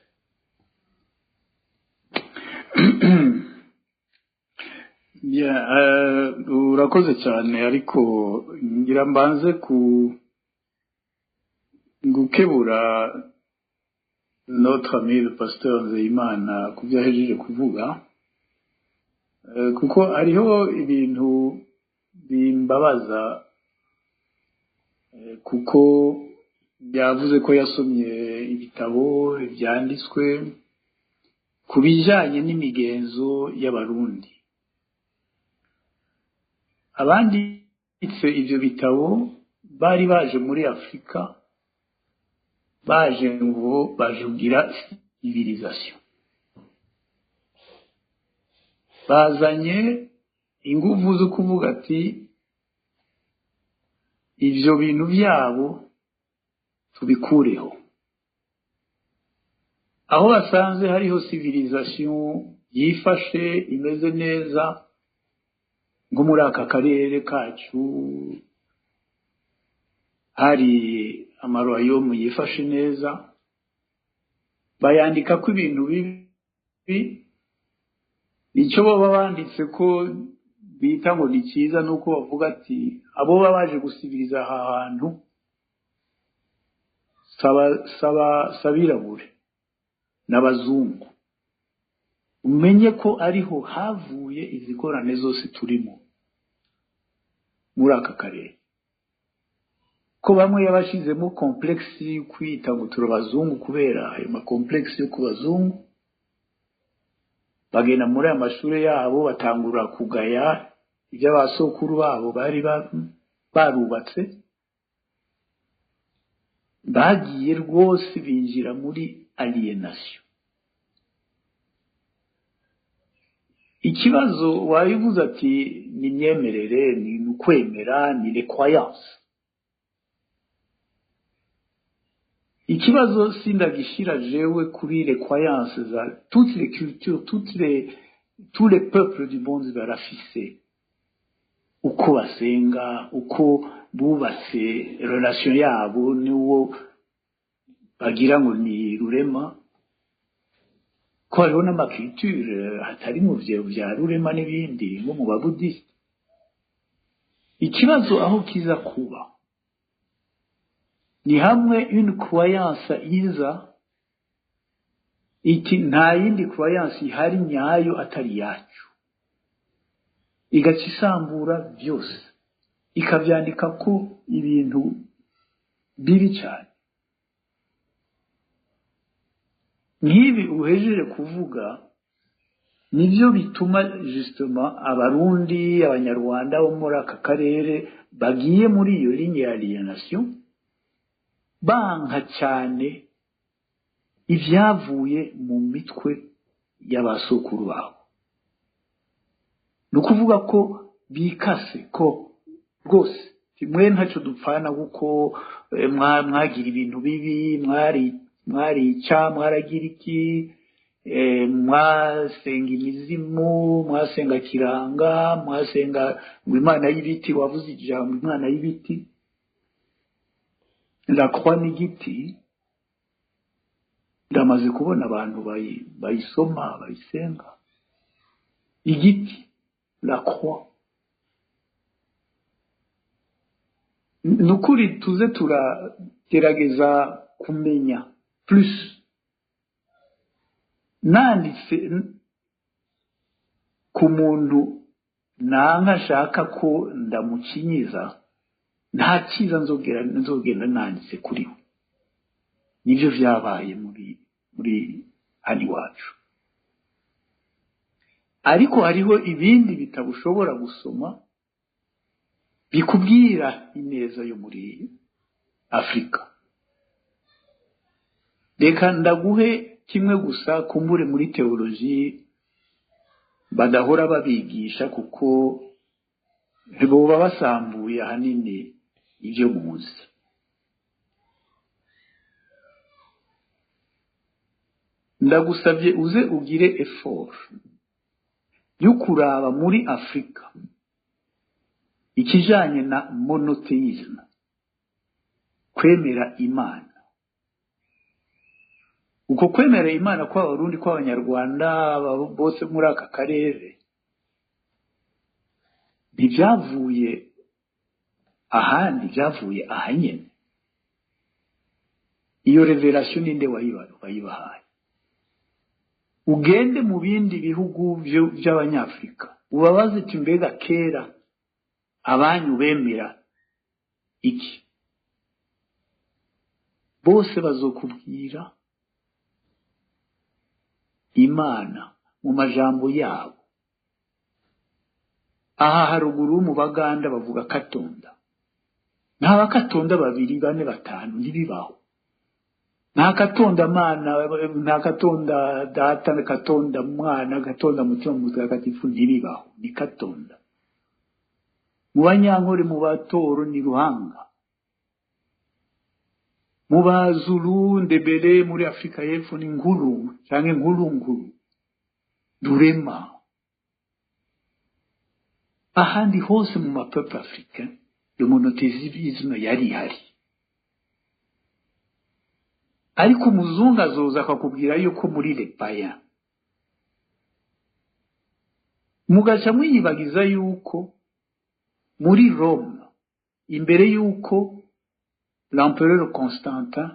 urakoze cyane ariko ngira mbanze gukebura notre ami le pasteur Nzeyimana ku byo ahejeje kuvuga kuko hariho ibintu bimbabaza kuko yavuze ko yasomye ibitabo byanditswe ku bijyanye n'imigenzo y'abarundi abanditse ibyo bitabo bari baje muri Afurika baje ngo bajugira civilisation bazanye ingufu zo kuvuga ati ivyo bintu byabo tubikureho aho basanze hariho civilisation yifashe imeze neza ngo muri aka karere kacu hari amaroyomu yifashe neza bayandika ko ibintu bibi icyo baba banditse ko bita ngo ni cyiza nuko bavuga ati abo baje gusibiriza aha hantu sabirabure n'abazungu umenye ko ariho havuye izigorane zose turimo muri aka karere ko bamwe yabashizemo complexe kwita ngo turabazungu kubera ayo ma complexe yo kubazungu bagenda muri amashuri yabo batangura kugaya ibyo abasokuru babo bari barubatse bagiye rwose binjira muri alienation ikibazo wabivuze ati ni imyemerere ni ukwemera ni les croyances ikibazo sindagishira jewe kuri les croyances za toutes les cultures tous les peuples du monde barafise uko basenga uko bubatse relation yabo niwo bagira ngo ni rurema ko hariho n'amaculture hatari mu vya rurema n'ibindi nko mu babudiste ikibazo aho kiza kuba ni hamwe une croyance iza iti nta yindi croyance ihari nyayo atari yacu igacisambura byose ikavyandika ko ibintu bibi cyane nk'ibi uhejeje kuvuga nibyo bituma justement abarundi abanyarwanda bo muri aka karere bagiye muri iyo ligne ya alienation banka cyane ibyavuye mu mitwe y'abasokuru babo nukuvuga ko bikase ko rwose mwe ntacyo dupfana kuko mwagira ibintu bibi mwarica mwaragira iki mwasenga imizimu mwasenga kiranga mwasenga ngo imana y'ibiti wavuze ijambo imana y'ibiti la croix n'igiti ndamaze kubona abantu bayisoma bayisenga igiti la croix nukuri tuze turagerageza kumenya plus nanditse ku muntu nanka shaka ko ndamukinyiza nta cyiza nzogenda nanditse kuri we nibyo vyabaye muri hano iwacu ariko hariho ibindi bitabo ushobora gusoma bikubwira ineza yo muri Afrika reka ndaguhe kimwe gusa kumbure muri teoloji badahora babigisha kuko boba basambuye ahanini ibyo muzi ndagusabye uze ugire effort yo kuraba muri Afrika ikijanye na monotheisme kwemera imana uko kwemera imana kw'abarundi kw'abanyarwanda bose muri aka karere ntibyavuye ahandi byavuye ahanyene iyo revelation ninde wayibahaye? Ugende mu bindi bihugu by'abanyafrika ubabaze ati mbega kera abanyu bemera iki? Bose bazokubwira Imana mu majambo yabo. Aha haruguru mu Baganda bavuga Katonda. Nta Bakatonda 2, 4, 5 ntibibaho. Nta Katonda Mana, nta Katonda Data, nta Katonda Mwana, Katonda Mutima Mutagatifu ntibibaho. Ni Katonda. Mu Banyankore, mu Batoro ni Ruhanga. Mu Bazulu, Ndebele muri Afrika y'Epfo ni Nkuru cyangwa Nkurunguru, Rurema. Ahandi hose mu mapeuple africain le monothéisme yari hari. Ariko umuzungu azoza akakubwira yuko muri les païens mugaca mwiyibagiza yuko muri Rome imbere yuko l'empereur Constantin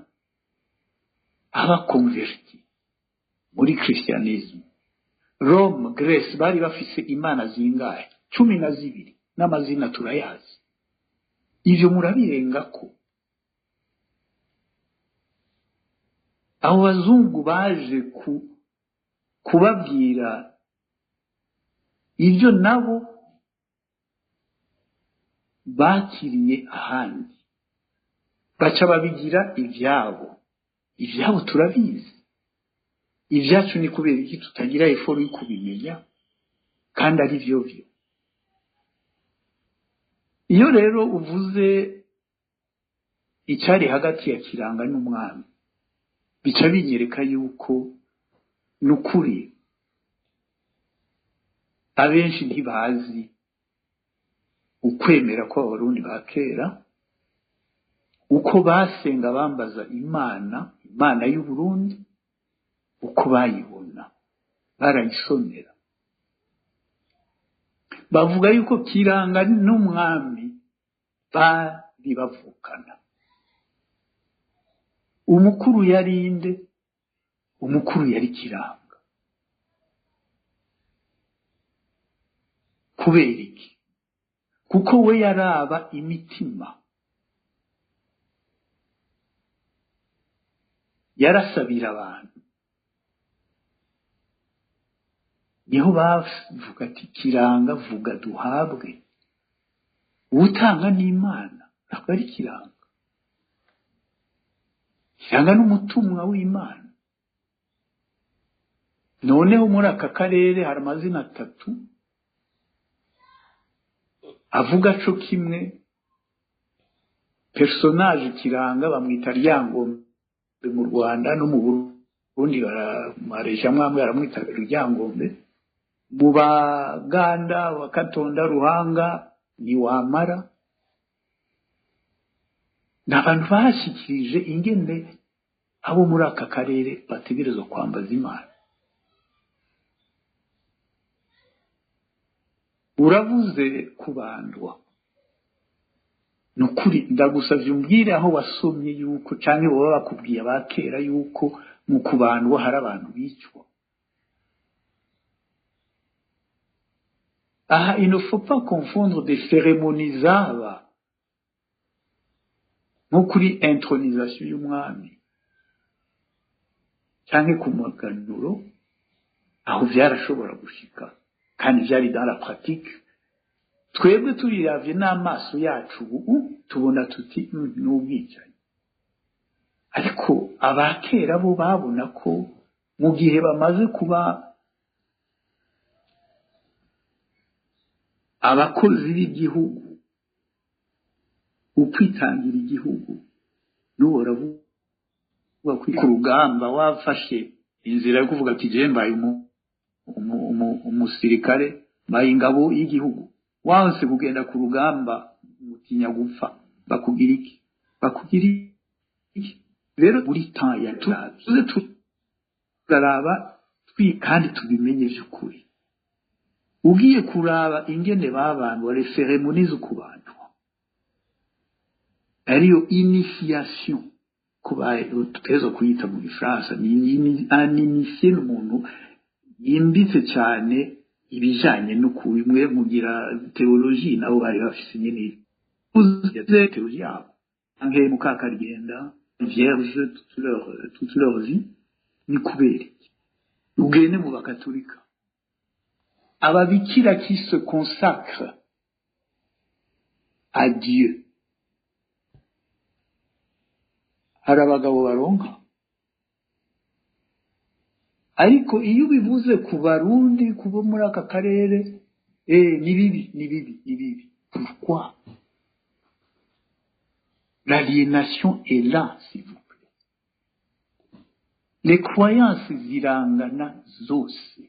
aba converti muri christianisme, Rome, Grèce bari bafise imana zingahe? 12 n'amazina turayazi. Ivyo murabirengako. Abo bazungu baje kubabwira ivyo nabo bakiriye ahandi, baca babigira ivyabo turabizi. Ivyacu ni kubera iki tutagira effort yo kubimenya kandi ari vyo. Iyo rero uvuze icyari hagati ya Kiranga n'umwami, bica binyereka yuko nukuri abenshi ntibazi ukwemera ko Abarundi bakera, uko basenga bambaza Imana y'u Burundi, uko bayibona barayisomera. Bavuga yuko Kiranga n'umwami bari bavukana. Umukuru yari inde? Umukuru yari Kiranga. Kubera iki? Kuko we yaraba imitima, yarasabira abantu. Niho bavuga ati Kiranga vuga duhabwe. Utanga n'Imana ntabwo ari Kiranga. Kiranga n'umutumwa w'Imana. Noneho muri aka karere hari amazina 3 avuga co kimwe. Personage Kiranga bamwita Ryangombe mu Rwanda no mu Burundi bararesha mwamwe aramwita Ryangombe. Mu Baganda wa Katonda Ruhanga ni Wamara. N'abantu bashikirije ingene abo muri aka karere bategerezwa kwambaza Imana. Uravuze kubandwa, nukuri ndagusavye umbwire aho wasomye yuko canke baba bakubwiye abakera yuko mu kubandwa hari abantu bicwa. Ah, il ne faut pas confondre des cérémonies zaba nko kuri intronisation y'umwami canke ku muganuro, aho vyarashobora gushika kandi vyari dans la pratique. Twebwe turiravye n'amaso yacu ubu tubona tuti n'ubwicanyi. Ariko abakera bo babona ko mu gihe bamaze kuba abakozi b'igihugu, ukwitangira igihugu, n'ubora vuga ku rugamba wafashe inzira yo kuvuga ati je mbaye umusirikare, mbaye ingabo y'igihugu, wanse kugenda ku rugamba mutinya gupfa, bakugira iki? Bakugira iki? Rero buri temps ya tuze turaraba kandi tubimenye by'ukuri. Ugiye kuraba ingene babantu wale ceremonies ku bantu, ariyo initiation kuba tutezo kuyita mu Gifaransa ni animisiye n'umuntu yimbitse cyane ibijanye no kubimwe mugira teologie nabo bari bafise nyine uze teologie yabo ange mukakarigenda vierge toute leur vie ni kubera ugene mu bakatolika ababikira qui se consacrent à Dieu hari abagabo baronka ariko iyo bivuze ku barundi kubo muri aka karere ni bibi pourquoi l'aliénation est là s'il vous plaît les croyances zirangana zose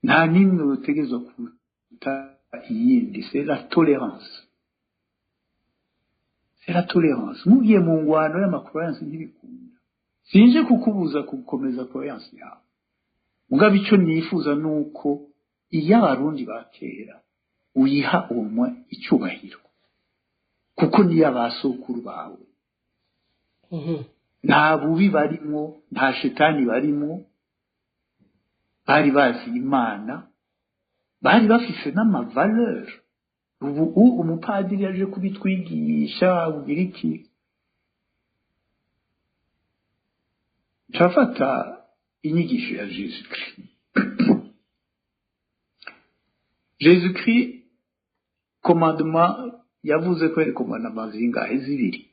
nta nimwe utegerezwa kuta iyindi c'est la tolérance mugiye mu ngwano y'amakroyanse ntibikunda sinje kukubuza gukomeza croyanse yawe mugabo icyo nifuza nuko iyo abarundi bakera uyiha umwe icyubahiro kuko niyo abasokuru bawe nta bubi barimo nta shetani barimo bari bazi imana bari bafise n'amavaleur ubu umupadiri yaje kubitwigisha ugira iki Chafata inyigisho ya Jésus-Christ. Jésus-Christ commandement yavuze ko ari commandement zingahe zibiri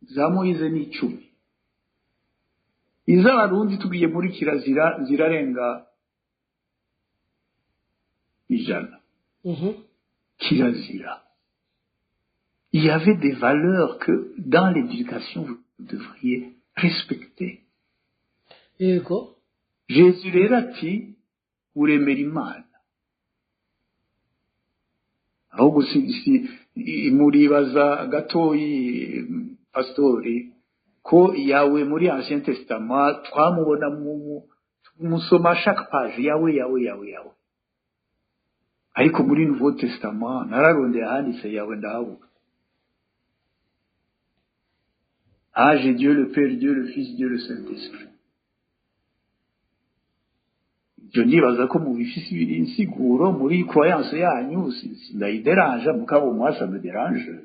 za Moise ni 10 izabarundi tugiye muri kirazira zirarenga ijana kirazira il y avait des valeurs que dans l'éducation vous devriez respecter. Yego Jésus rero ati uremera Imana aho gusisi muribaza gatoyi pastori ko yawe muri Ancien Testament twamubona musoma chaque page yawe ariko muri Nouveau Testament nararondeye handitse yawe ndahabuka j'ai Dieu le Père, Dieu le Fils, Dieu le Saint-Esprit. Je nibaza ko mu bifisi insiguro muri croyance yanyu sindayideranje mukabo moi ça me dérange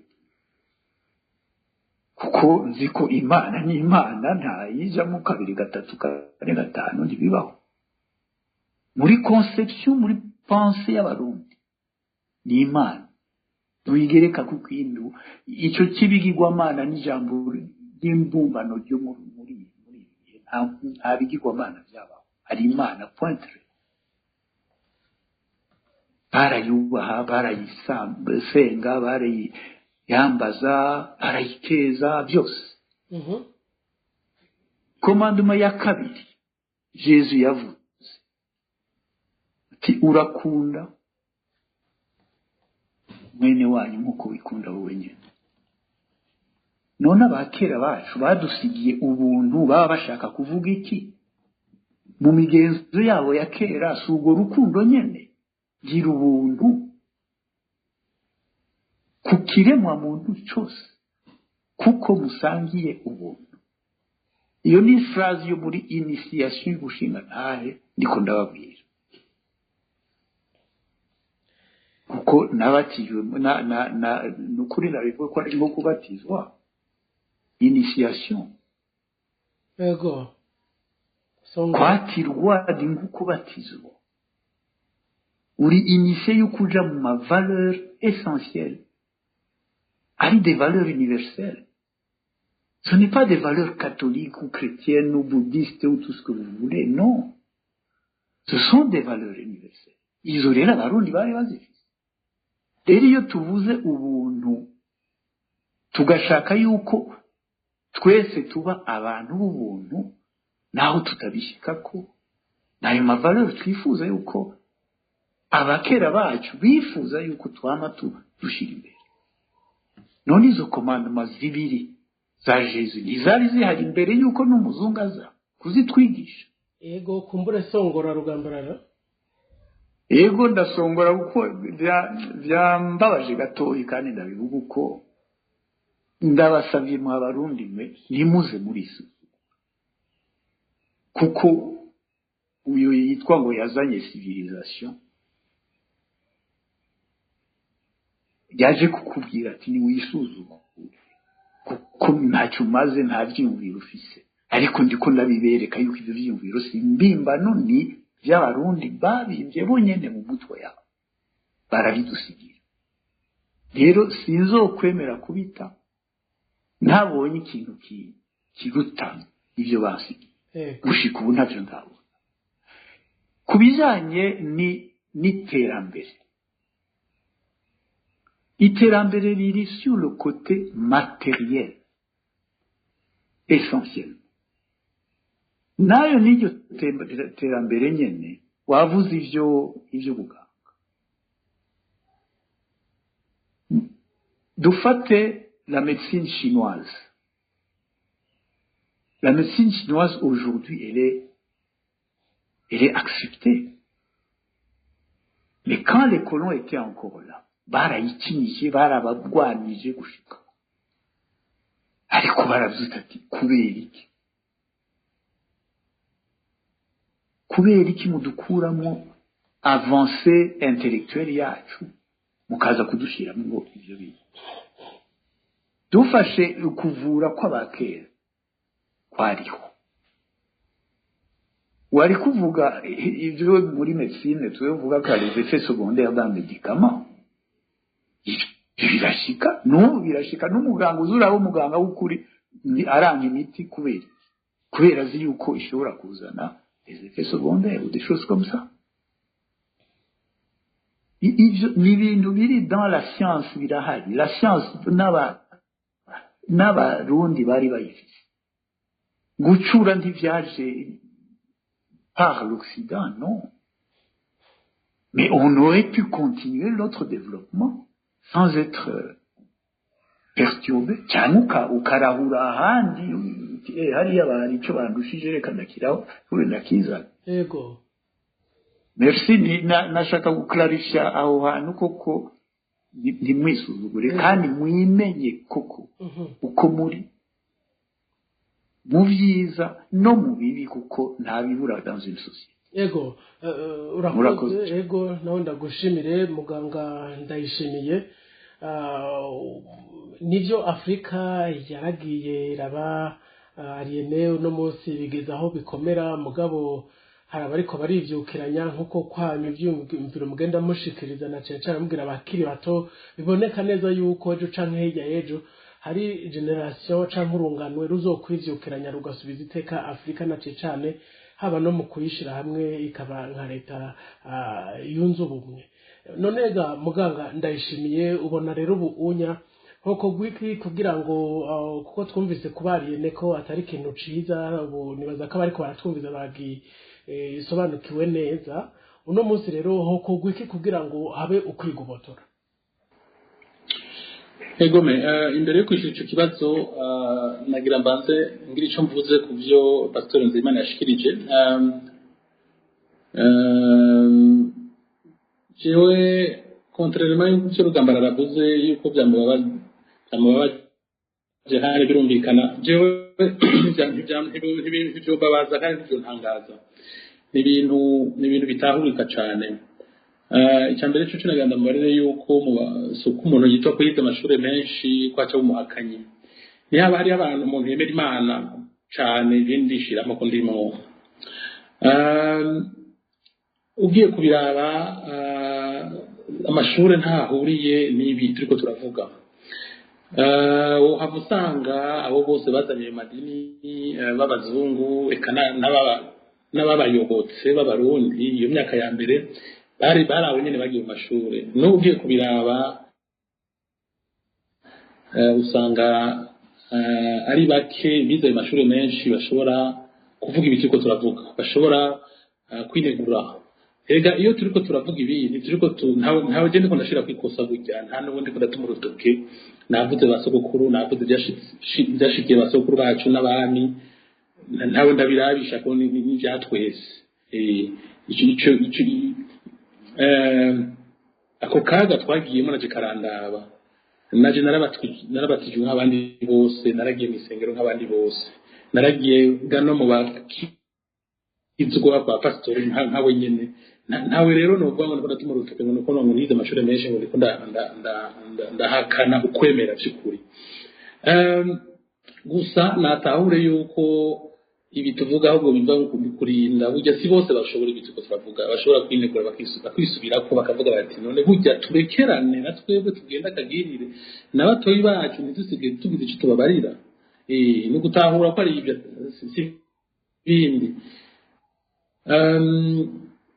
kuko nzi ko Imana ni Imana ntayija mu kabiri gatatu kane gatanu ntibibaho muri conception muri pensée y'abarundi ni Imana tuyigereka ku kwindu ico kibigirwamana n'ijambo y'imbumbano ryo muri nta bigirwamana byaba ari Imana pointre barayubaha barayisenga barayambaza barayiteza byose commandement ya kabiri Jésus yavuze ati urakunda mwene wanyu nkuko wikunda wowe nyine none abakera bacu badusigiye ubuntu baba bashaka kuvuga iki mu migenzo yabo ya kera sugo rukundo nyene gira ubuntu kukiremwa muntu cyose kuko musangiye ubuntu iyo ni phrase yo muri initiation y'ugushinga ntahe ndiko ndababwira kuko nabatijwe nukuri nabivuga ko ari nko kubatizwa initiation yego kwatirwa ndi nko kubatizwa uri initié y'ukuja mu ma valeur essentielle ari des valeurs universelles. Ce n'est pas des valeurs catholiques ou chrétiennes ou bouddhistes ou tout ce que vous voulez, non. Ce sont des valeurs universelles. Izo rero abarundi bari bazifise. Rero iyo tuvuze ubuntu tugashaka yuko twese tuba abantu b'ubuntu naho tutabishikako nayo mavaleur twifuza yuko abakera bacu bifuza yuko twama dushira imbere. None izo commandements zibiri za Yesu nizari zihari imbere yuko n'umuzungu aza kuzitwigisha. Ego kumbure songora rugambarara. Ego ndasongora kuko byambabaje gatoyi kandi ndabivuga uko ndabasabye mwa barundi mwe nimuze muri isu kuko uyu yitwa ngo yazanye civilisation yaje kukubwira ati ni wisuzuma kuko ntacyo umaze nta byiyumviro ufise ariko ndiko ndabibereka yuko ibyo byiyumviro simbimbano ni by'abarundi babimbye bonyene mu mutwe yabo barabidusigira rero sinzokwemera kubita ntabonye ikintu kiruta ibyo basigiye gushika ubu ntavyo ndabona kubijanye n'iterambere iterambere riri sur le côté matériel essentiel nayo n'iryo terambere nyene wavuze ivyo buganga dufate la médecine chinoise. La médecine chinoise aujourd'hui, elle est acceptée. Mais quand les colons étaient encore là, barayikinije barabagwanije gushika. Ariko baravuze ati kubera iki mudukuramo avancée intellectuelle yacu mukaza kudushiramo ivyo bintu. Dufashe ukuvura kw'abakera kwariho wari kuvuga ibyo muri medicine tuvuga ko les effets secondaires d'un médicament birashika n'umuganga uzuraho umuganga w'ukuri aranga imiti kubera azi yuko ishobora kuzana les effets secondaires ou des choses comme ça. Ni ibintu biri dans la science birahari. La science n'abarundi bari bayifise gucura ntivyaje par l'Occident, non, mais on aurait pu continuer notre développement sans être perturbé cyane ukarahura ahandi hariya bari icyo bandushije reka ndakiraho uri ndakizana yego merci nashaka guclarisha aho hantu koko ntimwisuzugure kandi mwimenye koko uko muri mu byiza no mu bibi kuko nta bibura dans une société. Yego urakoze yego nawe ndagushimire muganga ndayishimiye nivyo Afrika yaragiye iraba ariene no munsi bigeza aho bikomera mugabo hari abariko barivyukiranya nkuko kwanyu byumvira mugenda mushikiriza na cece mubwira abakiri bato biboneka neza yuko ejo canke hirya y'ejo hari generation canke urunganwe ruzokwivyukiranya rugasubiza iteka Afrika na cecane haba no mu kuyishira hamwe ikaba nka leta yunze ubumwe. Nonega muganga ndayishimiye ubona rero ubuunya hoko gwiki kugira ngo kuko twumvise kubariye neko atari kintu ciza ubu nibaza ko bariko baratwumviza bagi isobanukiwe neza uno munsi rero hoko gwiki kugira ngo habe ukwigubotora. Egome imbere yo kwishura ico kibazo nagira mbanze ngira ico mvuze ku byo Pastor Nzeyimana yashikirije jewe contrairement y'uko Rugambara aravuze yuko byamubabaje hari birumvikana jewe ibyo babaza kandi ibyo ntangaza ni ibintu bitahurika cyane. Icyambere cyo cinaganda mubarire yuko suko umuntu yitwa ko yize amashuri menshi kwaca umuhakanyi ni haba hari abantu umuntu yemera Imana cyane bindishiramo ko ndimo ugiye kubiraba amashuri ntahuriye n'ibi turiko turavuga uhava usanga abo bose bazanye madini b'abazungu eka n'ababayobotse b'abarundi iyo myaka ya mbere barawe nyene bagiye mu mashuri n'ugiye kubiraba usanga ari bake bize mu mashuri menshi bashobora kuvuga ibitiko turavuga bashobora kwinegura. Ega iyo turiko turavuga ibintu turiko ntawe gende ko ndashira kwikosa burya nta nubundi ko ndatuma urutoke navuze basogokuru navuze byashikiye basogokuru bacu n'abami ntawe ndabirabisha ko ni byatwese ico ako kaga twagiyemo naje karandaba naje narabatijwe nk'abandi bose, naragiye mu isengero nk'abandi bose, naragiye gano mu bakizwa kwa pastor nkawe nyene. Ntawe rero novuga ngo ndatuma urutoke ngo nuko ngo nize amashuri menshi ngo ndiko ndahakana ukwemera by'ukuri. Gusa natahure yuko ibi tuvuga ahubwo biva kurinda burya si bose bashobora ibyo turavuga, bashobora kwinegura bakisubirako bakavuga bati none burya turekerane na twebwe tugenda kagirire n'abatoyi bacu ntidusige tugize icyo tubabarira. No gutahura ko ari ibyo si bindi.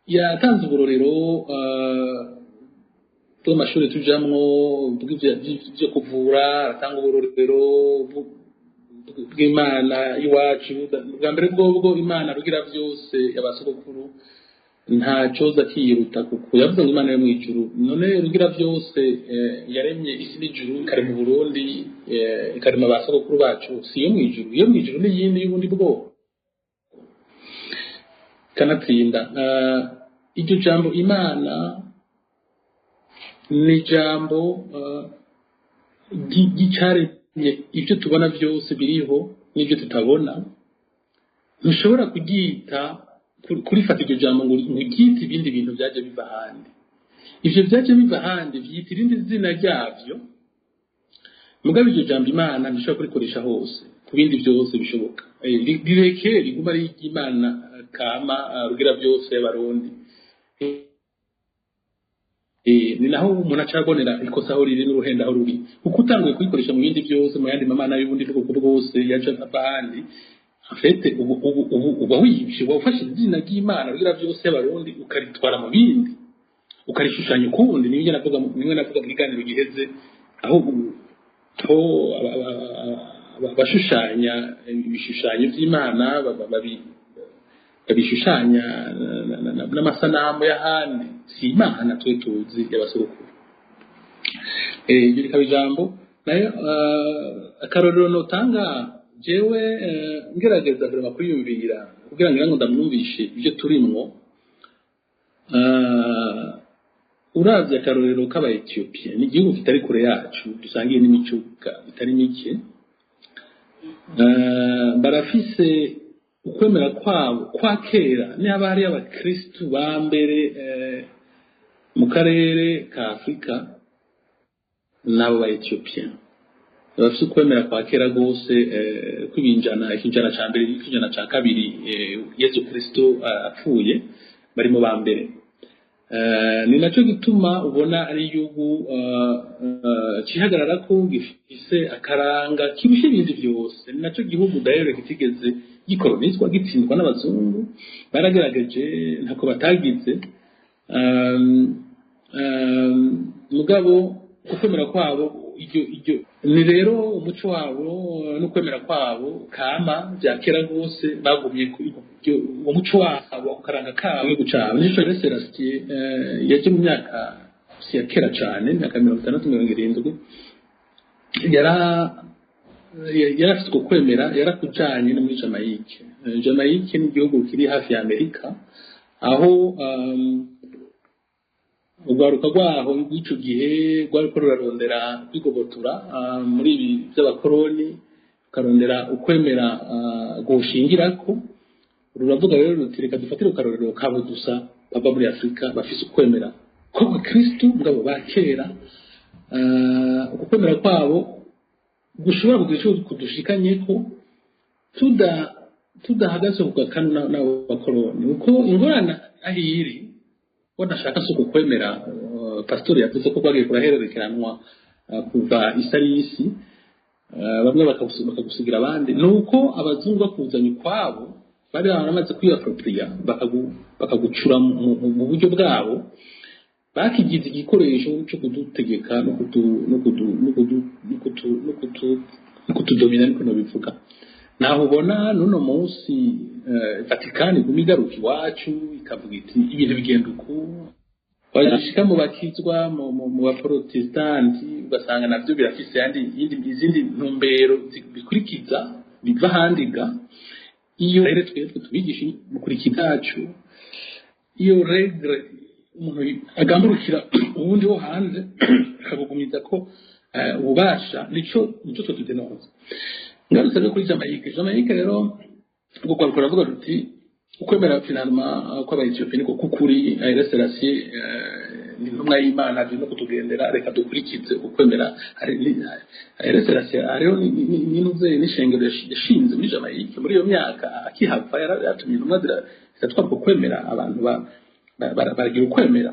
Yatanze uburorero bw'amashuri tujamwo byo kuvura, atanga uburorero bw'Imana iwacu. Bwa mbere bwo Imana rugira byose yabasogokuru nta coza kiyiruta, kuko yavuze ngo Imana yo mu ijuru. None rugira byose yaremye isi n'ijuru, ikari mu Burundi, ikarema abasogokuru bacu, si yo mu ijuru. Iyo mu ijuru ni yindi y'ubundi bwoko kanatsinda. Iryo jambo Imana ni jambo gicaremye ibyo tubona byose biriho n'ibyo tutabona. Ntushobora kugita kurifata iryo jambo ngo ugite ibindi bintu byaje biva ahandi. Ivyo byaje biva ahandi byita irindi zina ryavyo, mugabe iryo jambo Imana ntishobora kurikoresha hose ku bindi byose bishoboka. Rireke riguma ari Imana kama rugira byose y'abarundi. Ni naho umuntu acabonera ikosa aho riri n'uruhenda aho ruri, kuko utanguye kuyikoresha mu bindi byose, mu yandi mamana y'ubundi bwoko bwose yaje abandi afete uba wiyibye, wafashe izina ry'Imana rugira byose y'abarundi ukaritwara mu bindi, ukarishushanya ukundi. Niyo navuga mu kiganiro giheze aho abashushanya ibishushanyo by'Imana babishushanya n'amasanamu y'ahandi, si Imana twe tuzi y'abasogokuru. Ibyo rikaba ijambo nayo akarorero notanga jewe ngerageza kurema kwiyumvira kugira ngo ndamwumvishe ibyo turimwo. Uravye akarorero k'aba Ethiopia, ni igihugu kitari kure yacu, dusangiye n'imicuka itari mike. Barafise ukwemera kwabo kwa kera, ni abari abakristu ba mbere mu karere ka Afrika nabo ba Ethiopia. Bafise ukwemera kwa kera gose kw'ibinjana, ikinjana ca mbere n'ikinjana ca kabiri Yesu Kristo apfuye, bari mu ba mbere. Ni naco gituma ubona ari igihugu cihagarara ko gifise akaranga kibushe ibindi byose. Ni naco gihugu dahere kitigeze gikolonizwa gitsindwa n'abazungu, baragerageje ntako batagize. Mugabo ukwemera kwabo iryo ni rero umuco wabo no kwemera kwabo kama bya kera gose bagumye uwo muco wabo ukaranga kabo gucaba. Nico rero Celestie yaje mu myaka ya kera cyane, myaka 60-70 yarafite kwemera, yarakujanye no muri Jamaica. Jamaica ni igihugu kiri hafi ya Amerika, aho ugaruka rwaho ico gihe rwari ko rurarondera kwigobotura muri ibi by'abakoloni, karondera ukwemera gushingirako. Ruravuga rero ruti reka dufatire ukarorero kabo dusa baba muri Afrika bafise ukwemera ko Kristo ngabo bakera. Ukwemera kwabo gushobora kudushikanye ko tudahagaze ku gakanu n'abo bakoloni, uko ingorana ahiri wadashaka so kwemera. Pastori yavuze ko kwagiye kurahererekanwa kuva isarisi, bamwe bakagusigira abandi. Nuko abazungu bakuzanye kwabo bari baramaze kwiyapropria, bakagucura mu buryo bwabo, bakigize igikoresho cyo kudutegeka no kutudomina, niko bivuga. Naho ubona nuno munsi Vatikani gumigaruka iwacu ikavuga iti ibintu bigenda uku, washika mu bakizwa mu baprotestanti ugasanga navyo birafise izindi ntumbero bikurikiza biva handiga. Iyo rero twebwe tubigisha mukurikiza yacu, iyo regle umuntu agamburukira ubundi wo hanze akagugumiza ko ububasha nico tudenonza ngarutse no kuri Jamaica rero ubwo kuravuga ruti ukwemera finalement ko abayethiopia niko kukuri Selassie ni ntumwa y'Imana no kutugendera reka dukurikize ukwemera Selassie ariyo ninuze n'ishengero yashinze muri Jamaica muri iyo myaka akihava yaratumye intumwa ziratwara kwemera abantu baragira ukwemera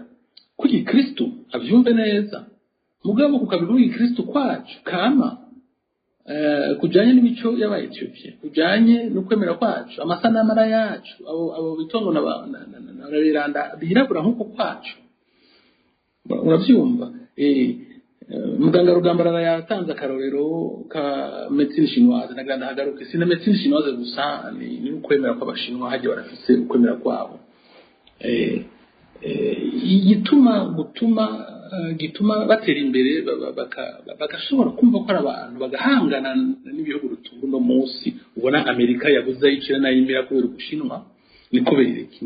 kuki Kristo avyumve neza mugabo kukabiri Kristo kwacu kama kujanye n'imico y'abayethiopia kujanye no kwemera kwacu amasanamara yacu abo bitongo n'abiranda birabura nkuko kwacu uravyumva muganga Rugambarara yatanze akarorero ka médecine chinoise naganda hagaruke sina médecine chinoise gusa ni ukwemera kw'abashinwa haje barafise ukwemera kwabo gituma batera imbere bagashobora kumva ko ari abantu bagahangana n'ibihugu rutungu no munsi ubona Amerika yabuze yicira nayimira kubera Ubushinwa ni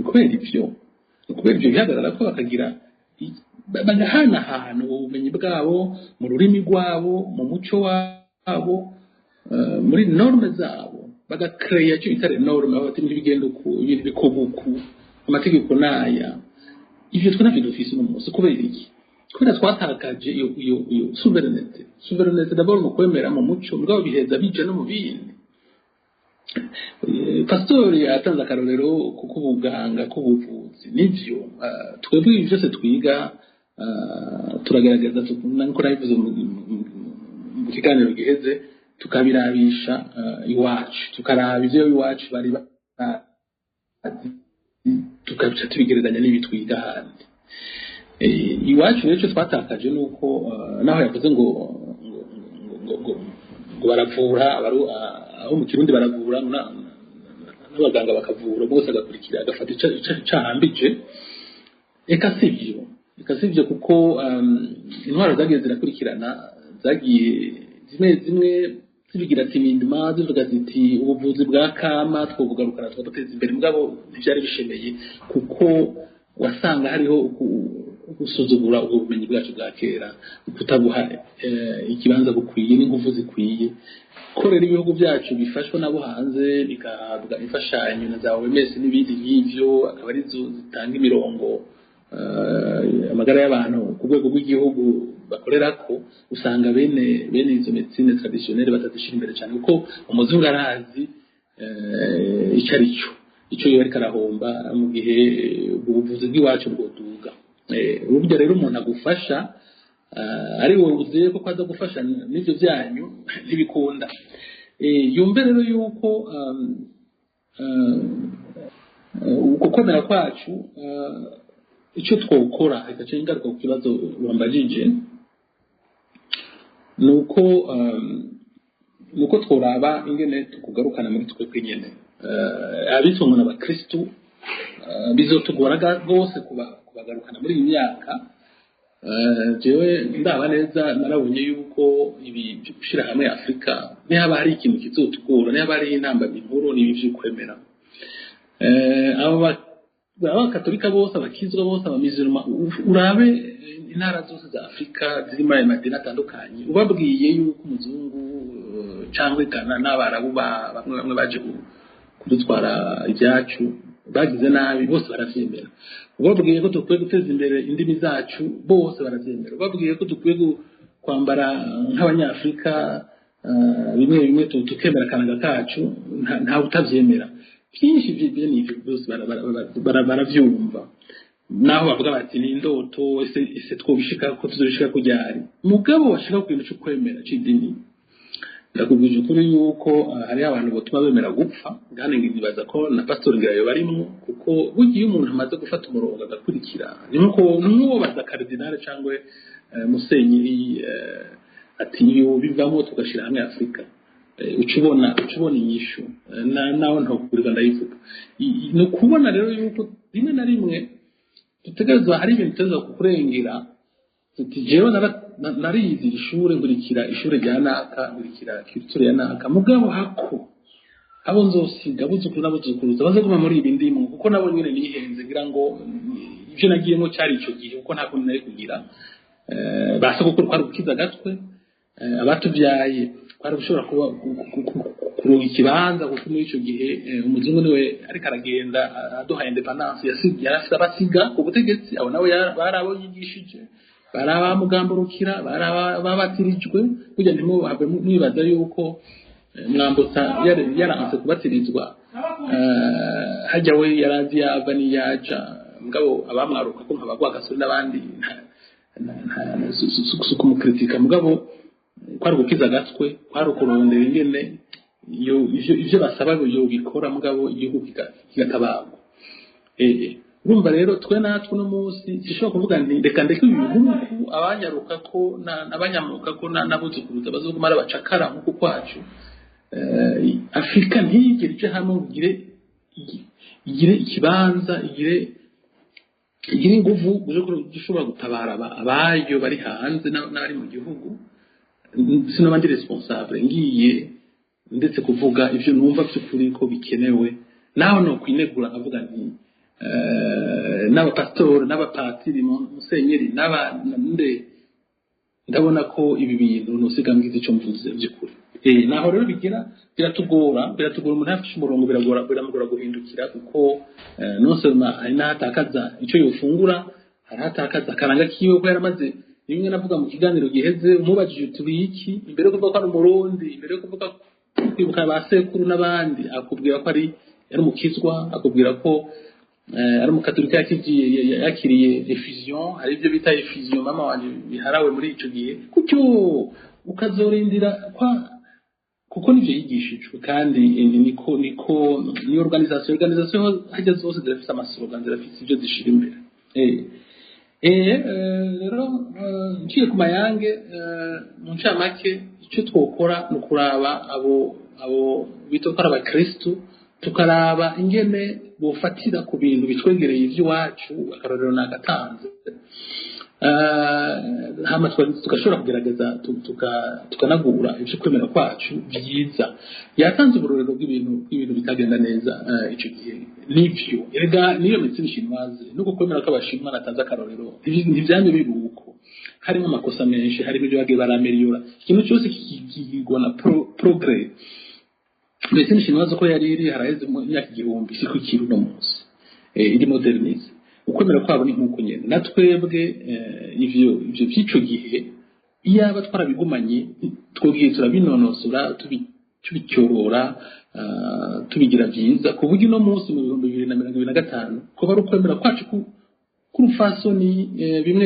kubera ivyo bihagarara ko bakagira bagahanahana ubumenyi bwabo mu rurimi rwabo mu muco wabo muri norme zabo bagakreya cyo bitare norme bati bigenda uku ibintu bikobuku amategeko naya ivyo twinavyo dufise no munsi kubera iki kubera twatakaje iyo sovereignty d'abord mu kwemera mu muco mugabo biheza bije no mu bindi pastori atanze akarorero kuko ubuganga k'ubuvuzi nivyo twebwe ibyo byose twiga turagerageza nko nabivuze mu kiganiro giheze tukabirabisha iwacu tukaraba ivyo iwacu bari tukabica tubigereranya n'ibitwiga handi iwacu rero twatakaje nuko naho yavuze ngo baravura aho mu Kirundi baravura n'abaganga bakavura bose agakurikira agafata icahambije eka sivyo kuko intwaro zagiye zirakurikirana zagiye zimwe zibigira timinduma zivuga ziti ubuvuzi bwa kama twobugarukana twateza imbere mugabo ntivyari bishemeye kuko wasanga hariho gusuzugura ubumenyi bwacu bwa kera kutabuha ikibanza bukwiye n'ingufu zikwiye korera ibihugu byacu bifashwa nabo hanze bikahabwa imfashanyo na za OMS n'ibindi nk'ivyo akaba arizo zitanga imirongo amagara y'abantu ku rwego rw'igihugu bakorerako usanga bene izo medicine traditionnelle batazishira imbere cyane kuko umuzungu arazi icyo yari karahomba mu gihe ubuvuzi bw'iwacu bwoduga urubyo rero umuntu agufasha ari wowe uziye ko kwaza gufasha n'ivyo byanyu ntibikunda yumve rero yuko ugukomera kwacu icyo twokora ikaca ingaruka ku kibazo bambajije nuko tworaba ingene tukugarukana muri twebwe nyene abitungwa n'abakristu bizotugora rwose kubagarukana muri iyi myaka jewe ndaba neza narabonye yuko ibi byo gushira hamwe Afrika niba hari ikintu kizotugora niba hari intambamyi inkuru n'ibi by'ukwemera abakatolika bose abakizwa bose abamiziruma urabe intara zose za Afrika zirimo amadini atandukanye ubabwiye yuko umuzungu cyangwa kana n'abarabu bamwe baje kudutwara ibyacu bagize nabi bose baravyemera ubabwiye ko dukwiye guteza imbere indimi zacu bose baravyemera ubabwiye ko dukwiye kwambara nk'abanyafrika bimwe tukemera kananga kacu nta utavyemera byinshi by'ibyo byose baravyumva naho bavuga bati ni indoto ese twobishika ko tuzobishika kujyari mugabo bashika ku kintu cyo kwemera c'idini ndakubwije ukuri yuko hari abantu botuma bemera gupfa kandi ngibaza ko na pastor ngirayo barimo kuko bugiye umuntu amaze gufata umurongo agakurikira nuko baza cardinal cyangwa musenyeri ati yo bivamo tugashira hamwe Afrika ucubona inyishu naho ntakurirwa ndayivuga no kubona rero yuko rimwe na rimwe tutegerezwa hari ibintu tuza kukurengera tuti jewe narizi ishure ngurikira ishure rya naka ngurikira culture ya naka mugabo hako abo nzosiga buzukuru n'abuzukuruza bazaguma muri ibi ndimo kuko nabo nyine nihenze ngira ngo ivyo nagiyemo cyari ico gihe kuko nta kuntu nari kugira basa kuko twari gukiza gatwe abatubyaye bari gushobora kuba kuronka ikibanza kuko muri ico gihe umuzungu niwe ariko aragenda aduha independence yarafite abasiga ku butegetsi abo nabo barabo yigishije barabamugamburukira barababatirijwe kugira ngo habe mwibaza yuko mwambutsa yaranse kubatirizwa hajya we yarazi yava niyaja mugabo abamwaruka ko nkabagwa gasuri n'abandi sukumukritika mugabo kwari gukiza gatwe kwari kurondera ingene ivyo basaba yo bikora mugabo igihugu kigatabago urumva rero twe natwe no munsi sishobora kuvuga nti reka ndeke ibintu abanyaruka ko n'abanyamuka ko n'abuzukuruza bazogumara bacakara nkuko kwacu Afrika ntigirije hamwe igire ikibanza igire inguvu gushobora gutabara abayo bari hanze n'abari mu gihugu sino bandi responsable ngiye ndetse kuvuga ivyo numva by'ukuri ko bikenewe naho no kwinegura avuga nti n'abapastori n'abapatiri musenyeri n'abande ndabona ko ibi bintu nusigamwiza ico mvuze by'ukuri naho rero biratugora umuntu afite umurongo biramugora guhindukira kuko nonsema ari natakaza ico yofungura haratakaza karanga kiwe ko yaramaze bimwe navuga mu kiganiro giheze umubajije tubiki imbere yo kuvuga ko ari umurundi imbere yo kuvuga kwibuka basekuru n'abandi akubwira ko ari umukizwa akubwira ko ari umukatolika yakiriye effusion hari ibyo bita effusion mama wanje biharawe muri ico gihe kucyo ukazorindira kuko nivyo yigishijwe kandi niko ni organisation hajya zose zirafite amaslogan zirafite ibyo zishira imbere rero ngiye ku mayange mu ncamake icyo twokora ni ukuraba abo bitokora abakristu tukaraba ingene bofatira ku bintu bitwegereye iby'iwacu akarorero nagatanze hama tugashobora kugerageza tukanagura ibyo kwemera kwacu byiza yatanze uburorero bw'ibintu bitagenda neza icyo gihe nivyo erega niyo medicine chinoise nuko kwemera ko abashinwa natanze akarorero ntivyanye biruko harimo amakosa menshi harimo ibyo bagiye barameliora ikintu cyose kigirwa na progress medicine chinoise ko yari iri haraheze mu myaka 1000 siko kiri no munsi iri modernise ukwemera kwabo ni nkuko nyene natwebwe ivyo by'ico gihe iyaba twarabigumanye twogiye turabinonosora tubicyorora tubigira byiza ku buryo no munsi mu 2025 ko bari ukwemera kwacu ku rufasoni bimwe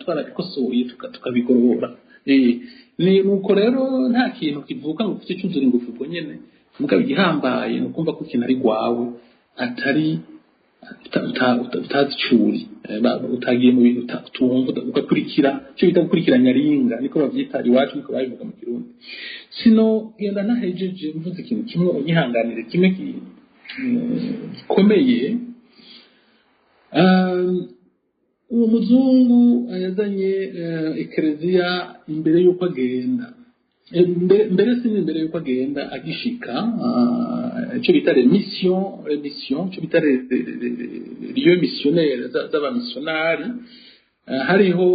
twarabikosoye tukabigorora ni nuko rero nta kintu kivuka ngo ufite cyuzura ingufu ubwo nyene mugabo igihambaye no kumva ko ikintu ari gwawe atari utazicuri utagiye mu bintu utumva ugakurikira cyo bita gukurikiranya ringa niko bavyita iwacu niko babivuga mu Kirundi sino genda nahejeje mvuze ikintu kimwe unyihanganire kimwe gikomeye uwo muzungu yazanye ekereziya imbere y'uko agenda imbere y'uko agenda agishika icyo bita remission icyo bita lieu missionnaire z'abamissionari hariho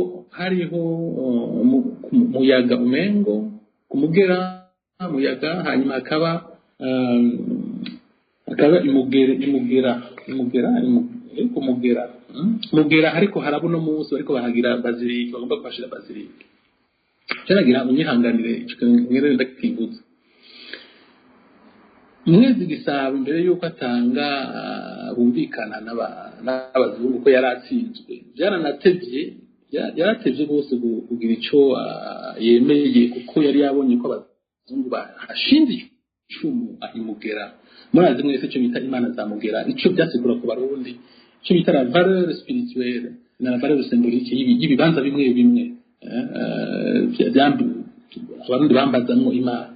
muyaga umengo kumugera muyaga hanyuma akaba imugera ariko harabona umunsi ariko bahagira bazilike bagomba kubashira bazilike cyaragira unyihanganire ngere ndakivuza mwezi gisaba imbere yuko atanga bumvikana n'abazungu ko yaratsinzwe yaratevye bose kugira ico yemeye kuko yari yabonye ko abazungu bahashinze icumu imugera murazi mwese cyo bita imana zamugera ico byasigura ku barundi cyo bita la valeur spirituelle na la valeur symbolique y'ibibanza bimwe abantu bambazamwo imana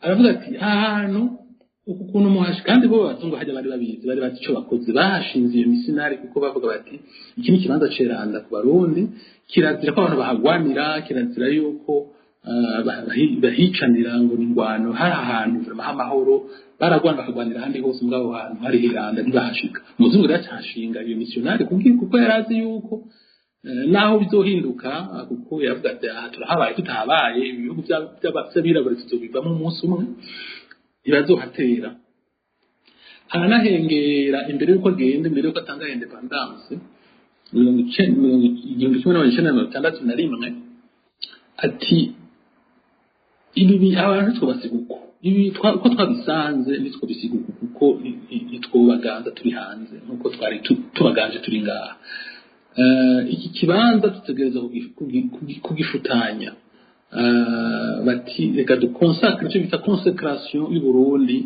aravuga ati ahantu uku kuntu muhashi kandi bo bazungu hajya bari babizi bari bati cyo bakoze bahashinze iyo misinari kuko bavuga bati iki ni kibanza ceranda ku barundi kirazira ko abantu bahagwanira kirazira yuko bahicanira ngo ni ngwano hari ahantu amahoro baragwana bakagwanira ahandi hose mugabo hantu hari hiranda ntibahashika umuzungu rero cyashinga iyo misionari kuko yarazi yuko naho bizohinduka kuko yavuga ati aha turahabaye tutahabaye ibihugu by'abirabura tuzobivamo umunsi umwe ntibazohatera aranahengera imbere y'uko agenda imbere y'uko atanga independence 1961 ati ibi abantu twabasiga uko ibi uko twabisanze nitwo bisiga kuko nitwobaganza turi hanze nkuko twari tubaganje turi ngaha iki kibanza tutegereza kugifutanya bati reka dukonsacre icyo bita consecration y'u Burundi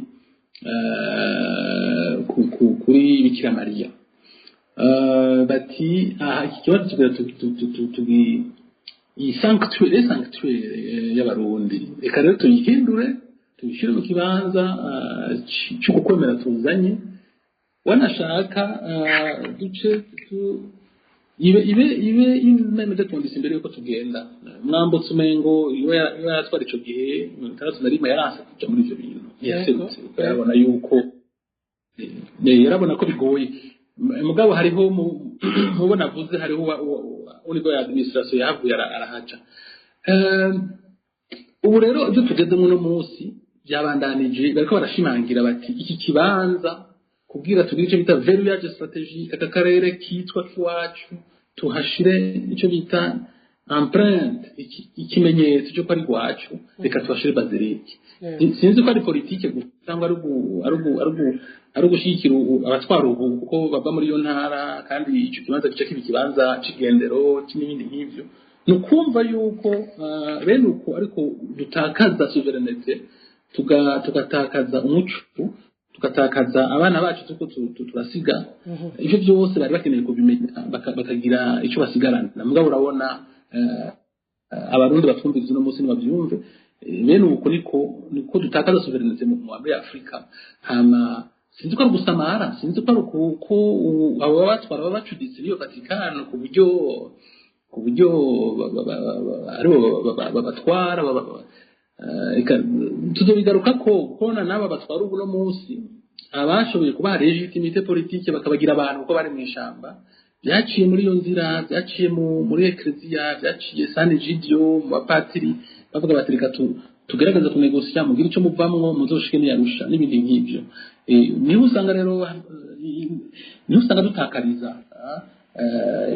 kuri Bikira Mariya bati iki kibazo tugira iyi sanctuary y'abarundi reka rero tuyihindure tubishyire mu kibanza cyo gukomera tuzanye wanashaka duce ibe imeze twandise imbere yuko tugenda mwambutse umengo iyo yatwara ico gihe 1961 yaranse kuja muri ivyo bintu yaserutse yarabona yuko yarabona ko bigoye mugabo hariho mubona vuze hariho unigo ya administration yavuye arahaca ubu rero ibyo tugezemo no munsi byabandanije bariko barashimangira bati iki kibanza kubwira tugire icyo bita verrouillage stratégique aka karere kitwa kiwacu tuhashire icyo bita empreinte ikimenyetso cyo kwari gwacu reka tuhashire bazereke sinzi ko ari politique cyangwa ari gushikira abatwara ubu kuko baba muri yo ntara kandi icyo kibanza gice kibikibanza cigendero n'ibindi nk'ivyo nukumva yuko bene uko ariko dutakaza souveraineté tugatakaza umuco tugatakaza abana bacu tuko turasiga ivyo byose bari bakeneye kubimenya bakagira icyo basigarana mugabo urabona abarundi batwumviriza no munsi babyumve bene uko niko dutakaza souveraineté mu muri Afrika hama sinzi ko gusamara sinzi ko uko abo batwara babacuditse niyo Vatikano ku buryo aribo babatwara tuzobigaruka ko kona naba batwara ubu no munsi abashoboye kuba legitimité politique bakabagira abantu uko bari mu ishamba byaciye muri iyo nzira byaciye muri ecclesia byaciye San Egidio mu bapatiri bavuga bati reka tugerageza kunegosia mugira icyo muvamwo muzoshike n'Arusha n'ibindi nk'ibyo niho usanga rero niho usanga dutakariza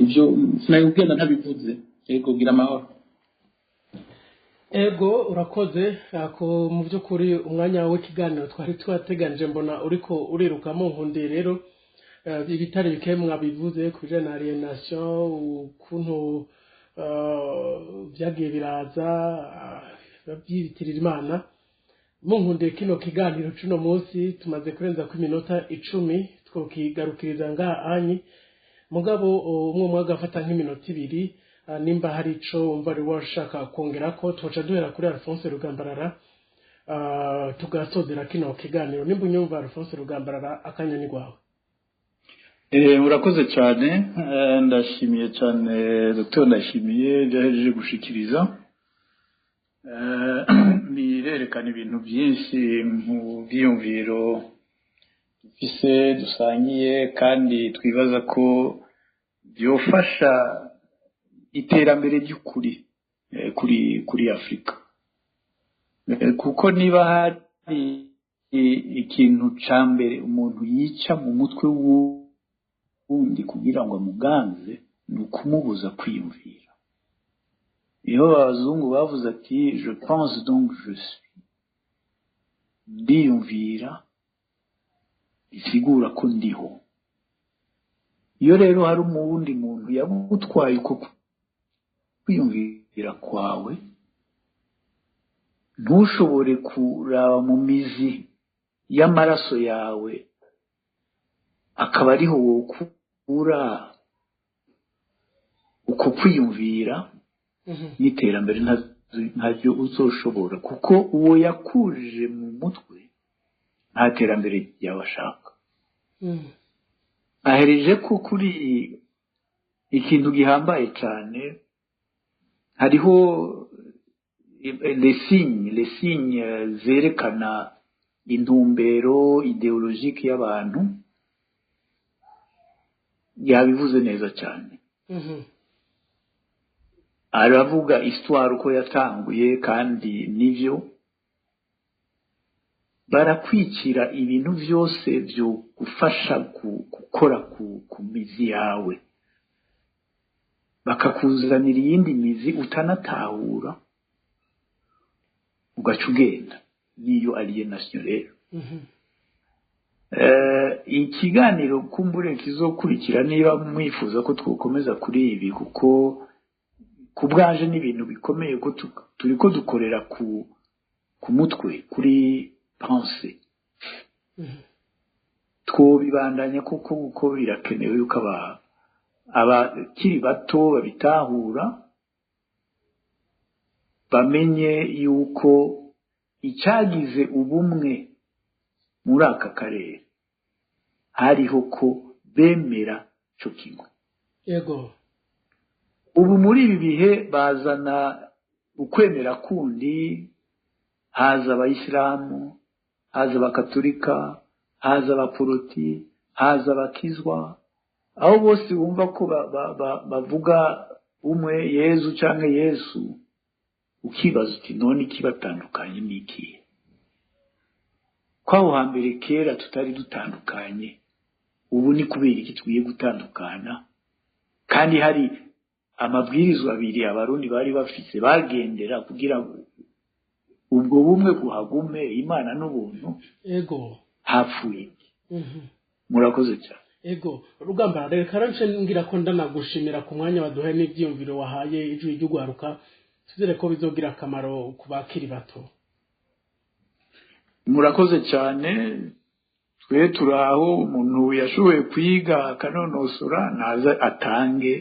ibyo sinayubwenda ntabivuze yego gira amahoro ego urakoze ako mu by'ukuri umwanya w'ikiganiro twari twateganije mbona uriko urirukamo nkundiye rero ibitari bike mwabivuze ku bijyanye na alienation ukuntu byagiye biraza babyitirira Imana munkundiye kino kiganiro cuno munsi tumaze kurenza ku minota 10 twokigarukiriza ngaha anyi mugabo umwe mwagafata nk'iminota 2 nimba hari ico umva ari washaka kongera ko twoca duhera kuri Alphonse Rugambarara tugasozera kino kiganiro nimba unyumva Alphonse Rugambarara akanyoni gwawe urakoze cyane ndashimiye cyane Dr Ndashimiye byahejeje gushikiriza birerekana ibintu byinshi mu byiyumviro dufise dusangiye kandi twibaza ko byofasha iterambere ry'ukuri kuri Afrika kuko niba hari ikintu cambere umuntu yica mu mutwe wundi kugira ngo amuganze ni ukumubuza kwiyumvira iyo abazungu bavuze ati je pense donc je suis ndiyumvira bisigura ko ndiho iyo rero hari umuwundi muntu yabutwaye uko kwiyumvira kwawe ntushobore kuraba mu mizi y'amaraso yawe akaba ariho wokura uko kwiyumvira n'iterambere ntabyo uzoshobora kuko uwo yakuje mu mutwe nta terambere yabashaka ahereje ko kuri ikintu gihambaye cyane hariho les signes zerekana intumbero ideologique y'abantu yabivuze neza cyane aravuga histoire uko yatanguye kandi nivyo barakwikira ibintu byose byo gufasha gukora ku mizi yawe bakakuzanira iyindi mizi utanatahura ugaca ugenda niyo alienation rero ikiganiro kumbure kizokurikira niba mwifuza ko twokomeza kuri ibi kuko ku bwanje n'ibintu bikomeye ko turiko dukorera ku mutwe kuri pensée twobibandanya kuko birakenewe yuko abakiri bato babitahura bamenye yuko icyagize ubumwe muri aka karere hariho ko bemera cyo kimwe yego ubu muri ibi bihe bazana ukwemera kundi haza abayisilamu haza abakatolika haza abaporoti haza abakizwa aho bose bumva ko bavuga umwe Yezu cyangwa Yesu ukibaza uti none ikibatandukanye n'iki kwaho hambere kera tutari dutandukanye ubu ni kubera iki twiye gutandukana kandi hari amabwirizwa abiri abarundi bari bafise bagendera kugira ngo ubwo bumwe guhagume Imana n'ubuntu yego hapfuye murakoze cyane ego Rugamba reka rance ngira ko ndanagushimira ku mwanya waduhaye n'ivyumviro wahaye ijwi ry'ugwaruka tuzere ko bizogira akamaro ku bakiri bato murakoze cyane twe turaho umuntu yashoboye kwiga akanonosora naza atange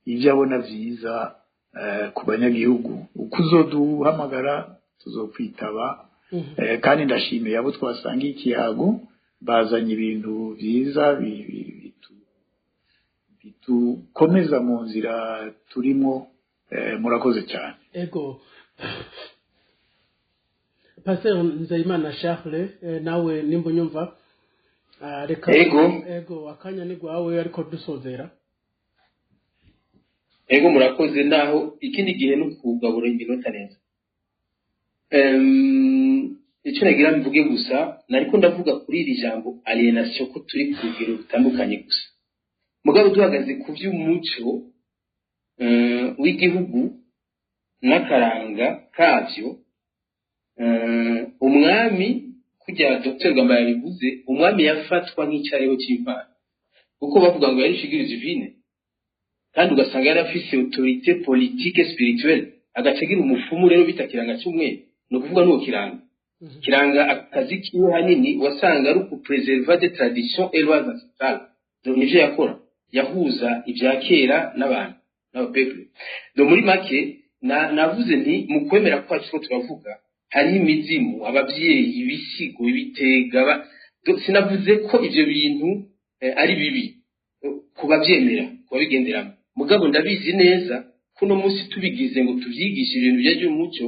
ibyo abona vyiza ku banyagihugu uko uzoduhamagara tuzokwitaba kandi ndashimiye abo twasangiye ikiyago bazanye ibintu vyiza bitukomeza mu nzira turimo murakoze cyane ego Pasteur Nzeyimana Charles nawe nimba unyumva reka ego akanya ni gwawe ariko dusozera ego murakoze naho ikindi gihe no kugabura iminota neza icyo nagira mvuge gusa nariko ndavuga kuri iri jambo alienation ko turi ku rugero rutandukanye gusa mugabo duhagaze ku vy'umuco w'igihugu n'akaranga kavyo umwami kujya Dr. Gamba yabivuze umwami yafatwa nk'icyarebo cy'Imana kuko bavuga ngo yari figure divine kandi ugasanga yari afise autorité politique spirituelle agacagira umufumu rero bitakiranga cyumwe no kuvuga nuko kiranga akazi kiwe hanini wasanga ari kupreserver des traditions et lois ancestrales donc nivyo yakora yahuza ibya kera n'abantu n'abapeple donc muri make navuze nti mu kwemera kwacu ko turavuga hari imizimu abavyeyi ibisigo ibitega sinavuze ko ivyo bintu ari bibi kubavyemera kubabigenderamo mugabo ndabizi neza kuno munsi tubigize ngo tuvyigishe ibintu byaje umuco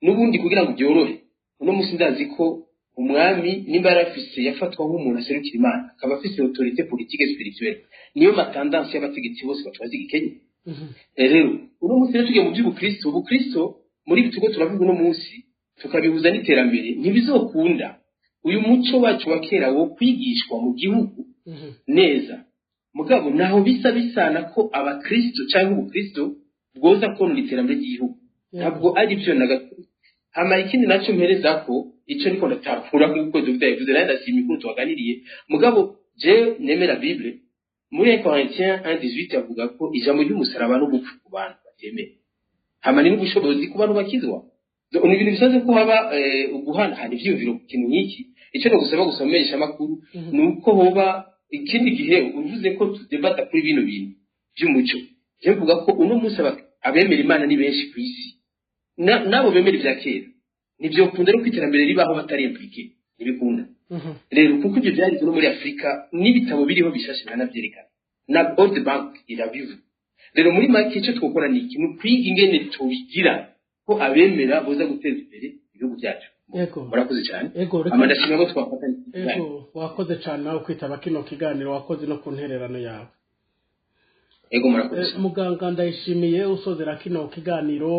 nubundi kugira ngo byorohe uno munsi ndazi ko umwami nimba yarafise yafatwa nk'umuntu aserukira Imana akaba afise autorité politique spirituelle niyo matendance y'abategetsi bose batwazi gikenye rero uno munsi rero tugiye mu by'ubukristo ubukristo muri bitugo turavuga uno munsi tukabihuza n'iterambere ntibizokunda uyu muco wacu wa kera wo kwigishwa mu gihugu neza mugabo naho bisana ko abakristo cyangwa ubukristo bwoza konora iterambere ry'igihugu ntabwo ari byo na gato hama ikindi nacyo mpereza ko icyo niko ndatapfura kuko Dr. yavuze nayo ndashimye ko tuwaganiriye mugabo je nemera Bible muri Corinthiens 1:18 avuga ko ijambo ry'umusaraba no gupfa ku bantu batemera hama ni n'ubushobozi ku bantu bakizwa ni ibintu bisaze ko haba uguhanahana ivyumviro ku kintu nk'iki icyo no gusaba gusomesha amakuru nuko hoba ikindi gihe uvuze ko tudebata kuri bino bintu by'umuco je mvuga ko uno munsi abemera Imana ni benshi ku isi nabo bemera ibya kera nibyo kunda no kwiterambere ribaho batari impliqué nibikunda rero kuko ibyo byari no muri Afrika n'ibitabo biriho bishashe banavyerekana na World Bank irabivu rero muri make icyo twokora ni ikintu kwiga ingene tubigira ko abemera boza guteza imbere ibihugu byacu murakoze cyane amandashimwe ko twafatanye wakoze cyane nawe kwitaba kino kiganiro wakoze no ku ntererano yawe ego murakoze muganga ndayishimiye usozera kino kiganiro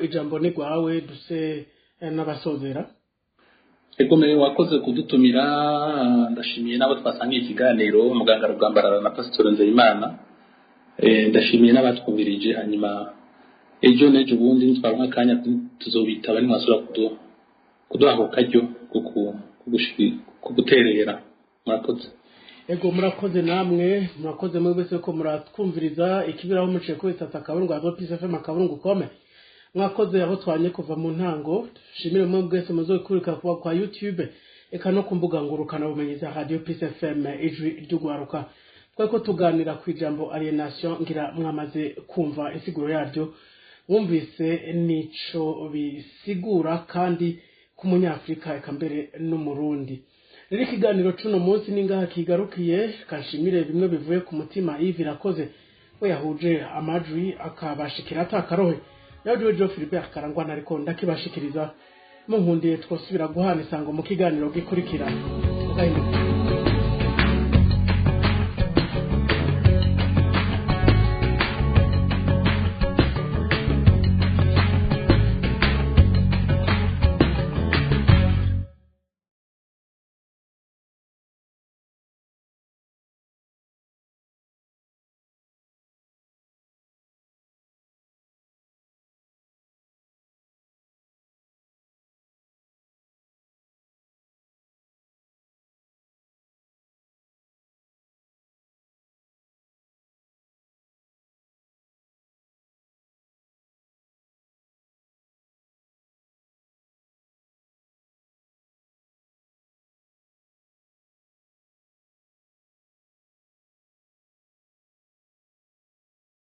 ijambo ni gwawe duse n'abasozera. Ego me wakoze kudutumira ndashimiye nabo twasangiye ikiganiro muganga Rugambarara na Pastor Nzeyimana ndashimiye n'abatwumvirije hanyuma ejo nejo bundi nitwaronka kanya tuzobita bari mwasura kuduha ako karyo kuguterera murakoze. Ego murakoze namwe murakoze mwese ko muratwumviriza ikibiraho muciye ko itata akaburungu Radio Peace FM akaburungu kome mwakoze abo twanye kuva mu ntango shimire mwe mwese muzokurika kuba kwa YouTube eka no kumbuga ngurukana bumenyi za Radio Peace FM ijwi ry'ugwaruka twako tuganira ku ijambo alienation ngira mwamaze kumva isiguro yaryo wumvise nico bisigura kandi ku munyafrika eka mbere n'umurundi. Rero ikiganiro cuno munsi ningaha kigarukiye kanshimire bimwe bivuye ku mutima Yves Irakoze we yahuje amajwi akabashikira atakarohe yaje Joe Philbert Karangwana ariko ndakibashikiriza mu nkundiye twosubira guhana isango mu kiganiro gikurikira.